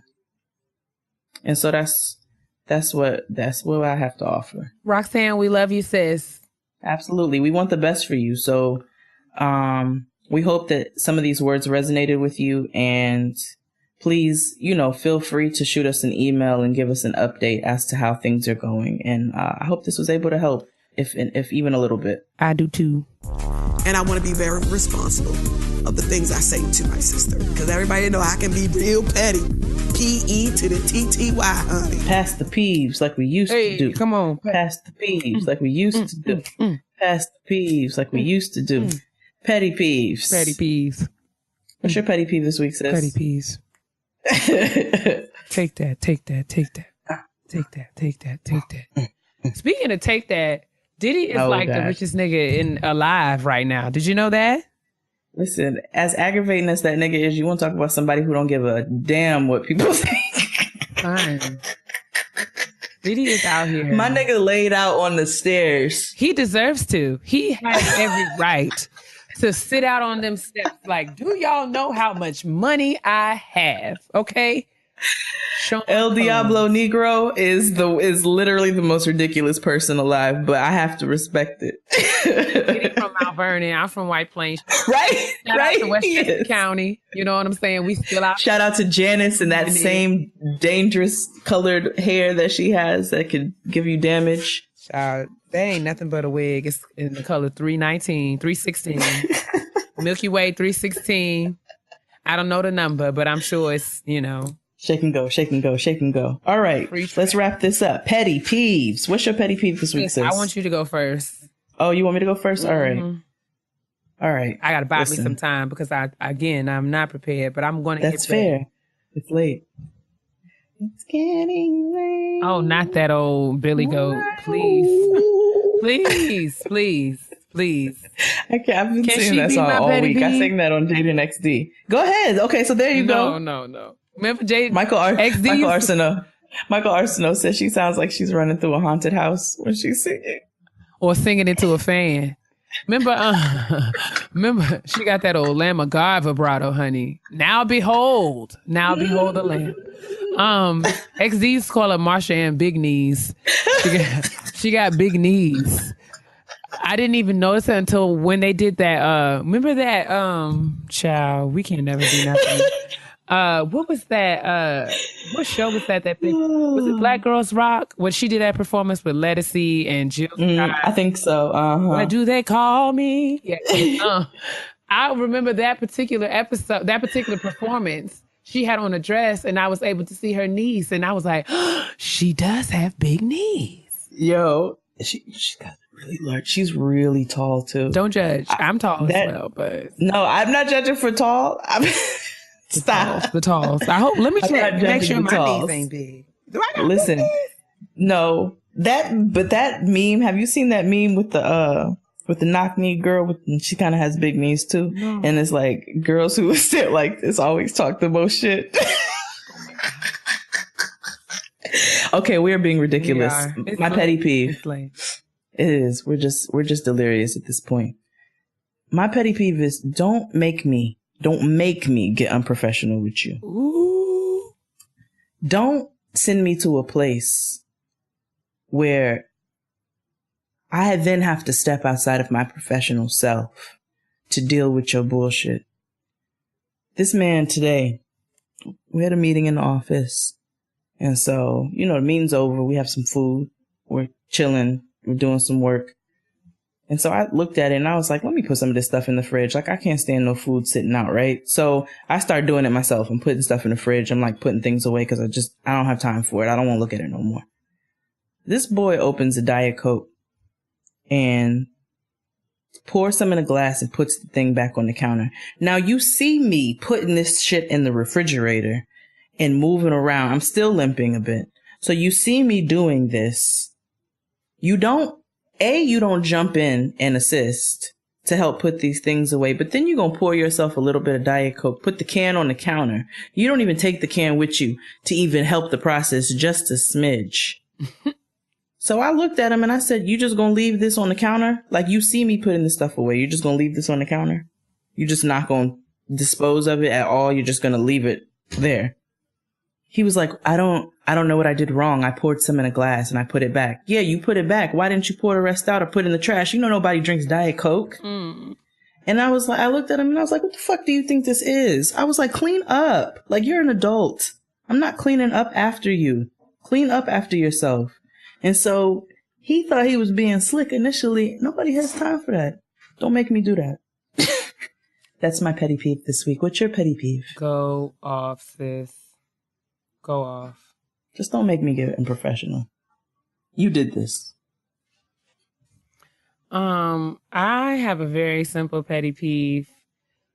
And so that's what I have to offer. Roxanne, we love you, sis. Absolutely. We want the best for you. So we hope that some of these words resonated with you, and please, feel free to shoot us an email and give us an update as to how things are going. And I hope this was able to help, if even a little bit. I do too. And I want to be very responsible of the things I say to my sister, because everybody know I can be real petty. P-E to the T-T-Y, honey. Pass the peeves like we used to do. Come on. Pass the peeves like we used to do. Pass the peeves like we used to do. Petty peeves. Petty peeves. What's your petty peeve this week, sis? Petty peeves. Take that. Take that. Take that. Take that. Take that. Take that. Speaking of take that, Diddy is the richest nigga alive right now. Did you know that? Listen, as aggravating as that nigga is, you want to talk about somebody who don't give a damn what people think. Fine. Diddy is out here. My nigga laid out on the stairs. He deserves to. He has every right to sit out on them steps. Like, do y'all know how much money I have? Okay. El Diablo Negro is literally the most ridiculous person alive, but I have to respect it. He's from Mount Vernon. I'm from White Plains. Right? Shout out to Westchester County. You know what I'm saying? We still out. Shout out to Janice and that same dangerous colored hair that she has that could give you damage. Child, that ain't nothing but a wig. It's in the color 319, 316. Milky Way 316. I don't know the number, but I'm sure it's, Shake and go, shake and go, shake and go. All right, let's wrap this up. Petty peeves. What's your petty peeve this week, sis? I want you to go first. Oh, you want me to go first? All right. All right. I got to buy me some time because I'm not prepared, but I'm going to That's fair. It's late. It's getting late. Oh, not that old Billy Goat. Please. Please, please, please. I've been singing that song all week. I sang that on Jade and XD. Go ahead. Okay, so there you go. No. Remember Jade? Michael Arsenault says she sounds like she's running through a haunted house when she's singing. Or singing into a fan. Remember she got that old Lamb of God vibrato, honey. Now behold the Lamb. XD used to call her Marsha Ann Big Knees. She got big knees. I didn't even notice it until when they did that. Remember that? Child, we can't never do nothing. What was that? What show was that? Was it Black Girls Rock? When she did that performance with Lettucey and Jill? I think so. What do they call me? Yeah. I remember that particular episode, that particular performance. She had on a dress, and I was able to see her knees, and I was like, oh, she does have big knees. Yo, she's got really large. She's really tall too. Don't judge. I'm tall as well, but no, I'm not judging for tall. Stop. The talls. I hope. Let me check. Make sure my knees ain't big. Listen, no, that meme. Have you seen that meme with the knock knee girl? She kind of has big knees too, and it's like girls who sit like this always talk the most shit. Okay, we are being ridiculous. My petty peeve. It is. We're just delirious at this point. My petty peeve is don't make me get unprofessional with you. Ooh. Don't send me to a place where I then have to step outside of my professional self to deal with your bullshit. This man today, we had a meeting in the office. And so, the meeting's over. We have some food. We're chilling. We're doing some work. And so I looked at it and I was like, let me put some of this stuff in the fridge. Like, I can't stand no food sitting out, right? So I started doing it myself. I'm putting stuff in the fridge. I'm like putting things away because I don't have time for it. I don't want to look at it no more. This boy opens a Diet Coke and pours some in a glass and puts the thing back on the counter. Now you see me putting this shit in the refrigerator and moving around. I'm still limping a bit. So you see me doing this. You don't jump in and assist to help put these things away, but then you're going to pour yourself a little bit of Diet Coke, put the can on the counter. You don't even take the can with you to even help the process, just a smidge. So I looked at him and I said, you just gonna leave this on the counter? Like, you see me putting this stuff away. You're just gonna leave this on the counter? You're just not gonna dispose of it at all? You're just gonna leave it there? He was like, I don't know what I did wrong. I poured some in a glass and I put it back. Yeah, you put it back. Why didn't you pour the rest out or put it in the trash? You know nobody drinks Diet Coke. Mm. And I was like, I looked at him and I was like, what the fuck do you think this is? I was like, clean up. Like, you're an adult. I'm not cleaning up after you. Clean up after yourself. And so he thought he was being slick initially. Nobody has time for that. Don't make me do that. That's my petty peeve this week. What's your petty peeve? Go off, sis. Go off. Just don't make me get unprofessional. You did this. I have a very simple petty peeve.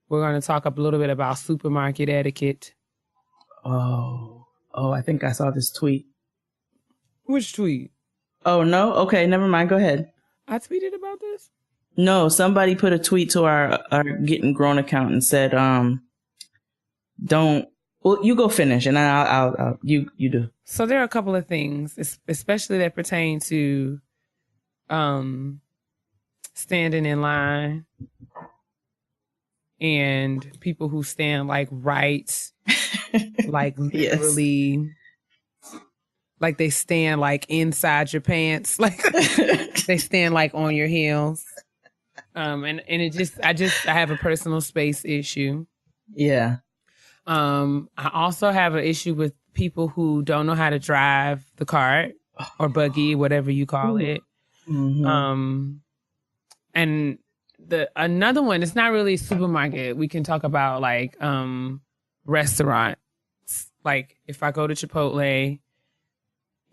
We're going to talk a little bit about supermarket etiquette. Oh, I think I saw this tweet. Which tweet? Oh, no? Okay, never mind. Go ahead. I tweeted about this? No, somebody put a tweet to our Getting Grown account and said, don't. Well, you go finish, and I'll you do. So there are a couple of things, especially that pertain to standing in line and people who stand like right, like literally, yes. Like they stand like inside your pants, like they stand like on your heels. And it just, I have a personal space issue. Yeah. I also have an issue with people who don't know how to drive the cart or buggy, whatever you call it. Mm-hmm. And another one, it's not really a supermarket. We can talk about like restaurants. Like if I go to Chipotle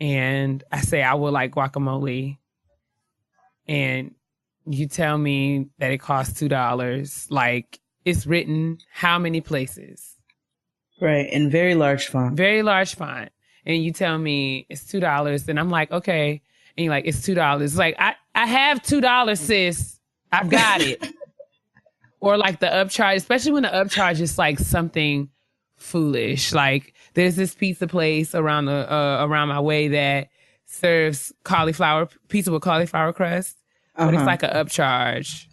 and I say I would like guacamole, and you tell me that it costs $2, like it's written how many places? Right, in very large font. Very large font. And you tell me it's $2, and I'm like, okay. And you're like, it's $2. It's like, I have $2, sis. I've got it. Or like the upcharge, especially when the upcharge is like something foolish. Like there's this pizza place around my way that serves pizza with cauliflower crust, but it's like an upcharge.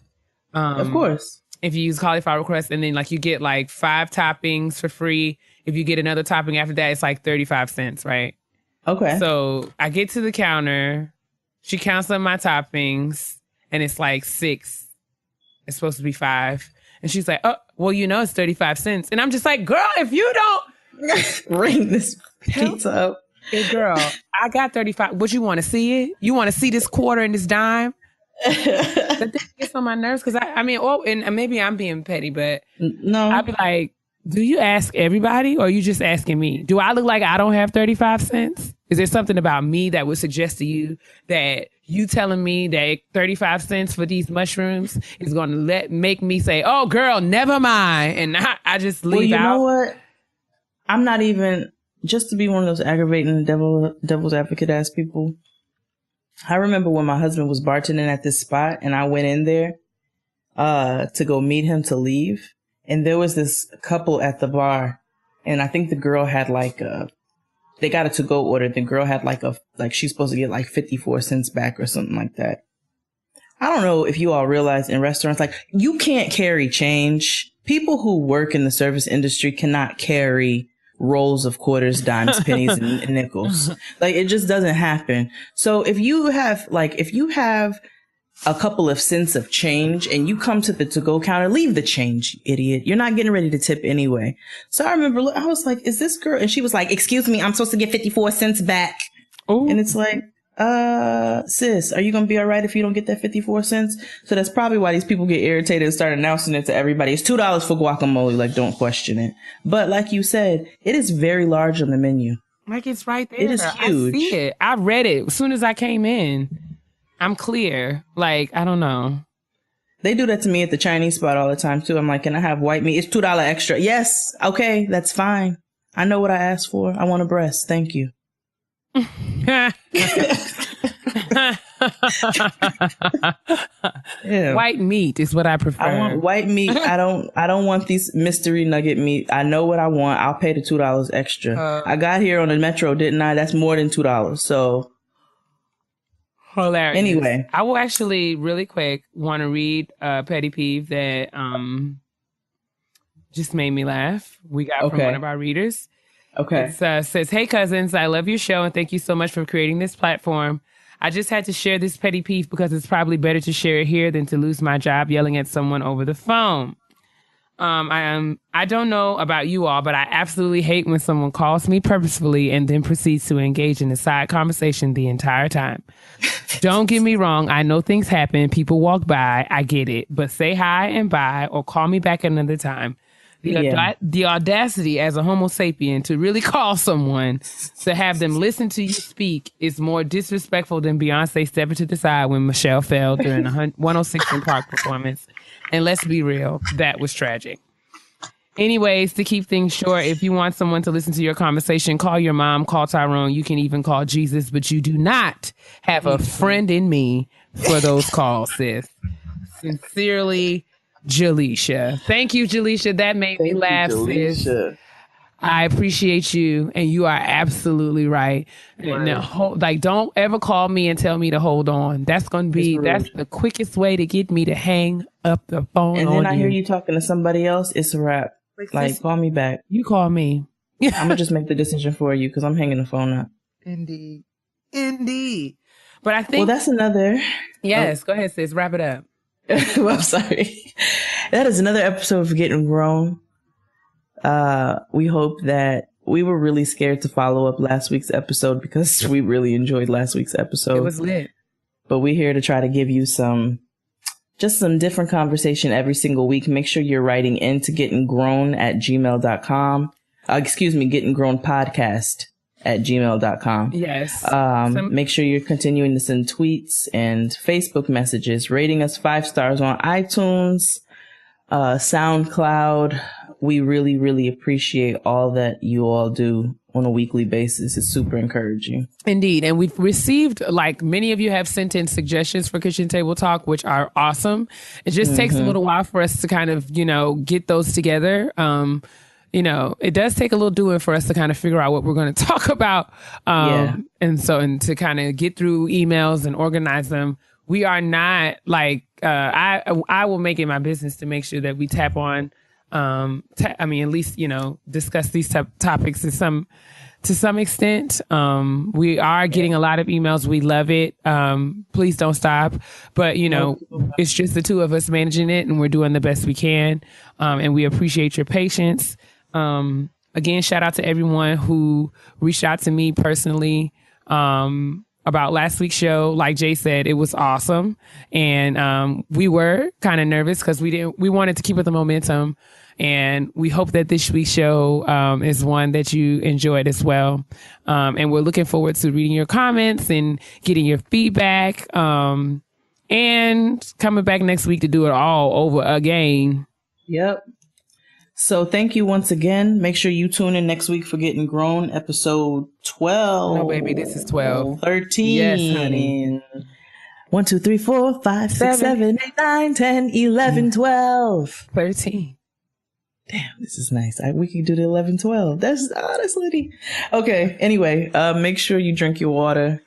Of course. If you use cauliflower crust, and then like you get like 5 toppings for free. If you get another topping after that, it's like 35 cents, right? Okay. So I get to the counter, she counts up my toppings, and it's like 6. It's supposed to be 5. And she's like, oh, well, it's 35 cents. And I'm just like, girl, if you don't ring this pizza up. Hey, girl, I got 35. What, you want to see it? You want to see this quarter and this dime? That thing gets on my nerves because and maybe I'm being petty, but no, I'd be like, do you ask everybody or are you just asking me? Do I look like I don't have 35 cents? Is there something about me that would suggest to you that you telling me that 35 cents for these mushrooms is going to make me say, oh girl, never mind, and I just leave out? You know what? I'm not even, just to be one of those aggravating devil's advocate ass people. I remember when my husband was bartending at this spot and I went in there to go meet him to leave. And there was this couple at the bar. And I think the girl had they got a to-go order. The girl had she's supposed to get like 54 cents back or something like that. I don't know if you all realize in restaurants, like you can't carry change. People who work in the service industry cannot carry rolls of quarters, dimes, pennies, and nickels. Like it just doesn't happen. So if you have a couple of cents of change and you come to the to-go counter, leave the change, you idiot. You're not getting ready to tip anyway. So I remember I was like, is this girl? And she was like, excuse me, I'm supposed to get 54 cents back. Ooh. And it's like, sis, are you going to be all right if you don't get that 54 cents? So that's probably why these people get irritated and start announcing it to everybody. It's $2 for guacamole. Like, don't question it. But like you said, it is very large on the menu. Like it's right there. It is huge. I see it. I read it as soon as I came in. I'm clear. Like, I don't know. They do that to me at the Chinese spot all the time too. I'm like, can I have white meat? It's $2 extra. Yes. Okay. That's fine. I know what I asked for. I want a breast. Thank you. Yeah. White meat is what I prefer. I want white meat. I don't want these mystery nugget meat. I know what I want. I'll pay the $2 extra. I got here on the metro, didn't I? That's more than $2. So Hilarious. Anyway. I will actually really quick want to read a petty peeve that just made me laugh. We got from one of our readers. Okay. It says, "Hey cousins, I love your show and thank you so much for creating this platform. I just had to share this petty peeve because it's probably better to share it here than to lose my job yelling at someone over the phone. I don't know about you all, but I absolutely hate when someone calls me purposefully and then proceeds to engage in a side conversation the entire time. Don't get me wrong. I know things happen. People walk by. I get it. But say hi and bye or call me back another time. The audacity as a Homo sapien to really call someone to have them listen to you speak is more disrespectful than Beyonce stepping to the side when Michelle fell during a 106 in Park performance. And let's be real, that was tragic. Anyways, to keep things short, if you want someone to listen to your conversation, call your mom, call Tyrone. You can even call Jesus, but you do not have a friend in me for those calls, sis. Sincerely, Jaleisha. Thank you, Jaleisha. That made me laugh, sis. I appreciate you, and you are absolutely right. Now, don't ever call me and tell me to hold on. That's the quickest way to get me to hang up the phone. And then I hear you talking to somebody else. It's a wrap. Like, call me back. You call me. I'm gonna just make the decision for you because I'm hanging the phone up. Indeed. But I think that's another. Yes, go ahead, sis. Wrap it up. Well, I'm sorry. That is another episode of Getting Grown. We hope that we were really scared to follow up last week's episode because we really enjoyed last week's episode. It was lit. But we're here to try to give you some different conversation every single week. Make sure you're writing into gettinggrown@gmail.com. gettinggrownpodcast@gmail.com. Yes. Make sure you're continuing to send tweets and Facebook messages, rating us 5 stars on iTunes, SoundCloud. We really, really appreciate all that you all do on a weekly basis. It's super encouraging. Indeed. And we've received, many of you have sent in suggestions for Kitchen Table Talk, which are awesome. It just takes a little while for us to kind of, get those together. It does take a little doing for us to kind of figure out what we're going to talk about. And to kind of get through emails and organize them. We are not I will make it my business to make sure that we tap on, at least, discuss these topics to some extent. We are getting a lot of emails. We love it. Please don't stop. But, it's just the two of us managing it and we're doing the best we can. And we appreciate your patience. Again, shout out to everyone who reached out to me personally, about last week's show. Like Jay said, it was awesome. And, we were kind of nervous because we wanted to keep up the momentum. And we hope that this week's show is one that you enjoyed as well. And we're looking forward to reading your comments and getting your feedback, and coming back next week to do it all over again. Yep. So thank you once again. Make sure you tune in next week for Getting Grown, episode 12. No, baby, this is 12. 13. Yes, honey. 1, 2, 3, 4, 5, 6, 7, 8, 9, 10, 11, 12. 13. Damn, this is nice. We can do the 11, 12. That's honestly. Okay. Anyway, make sure you drink your water.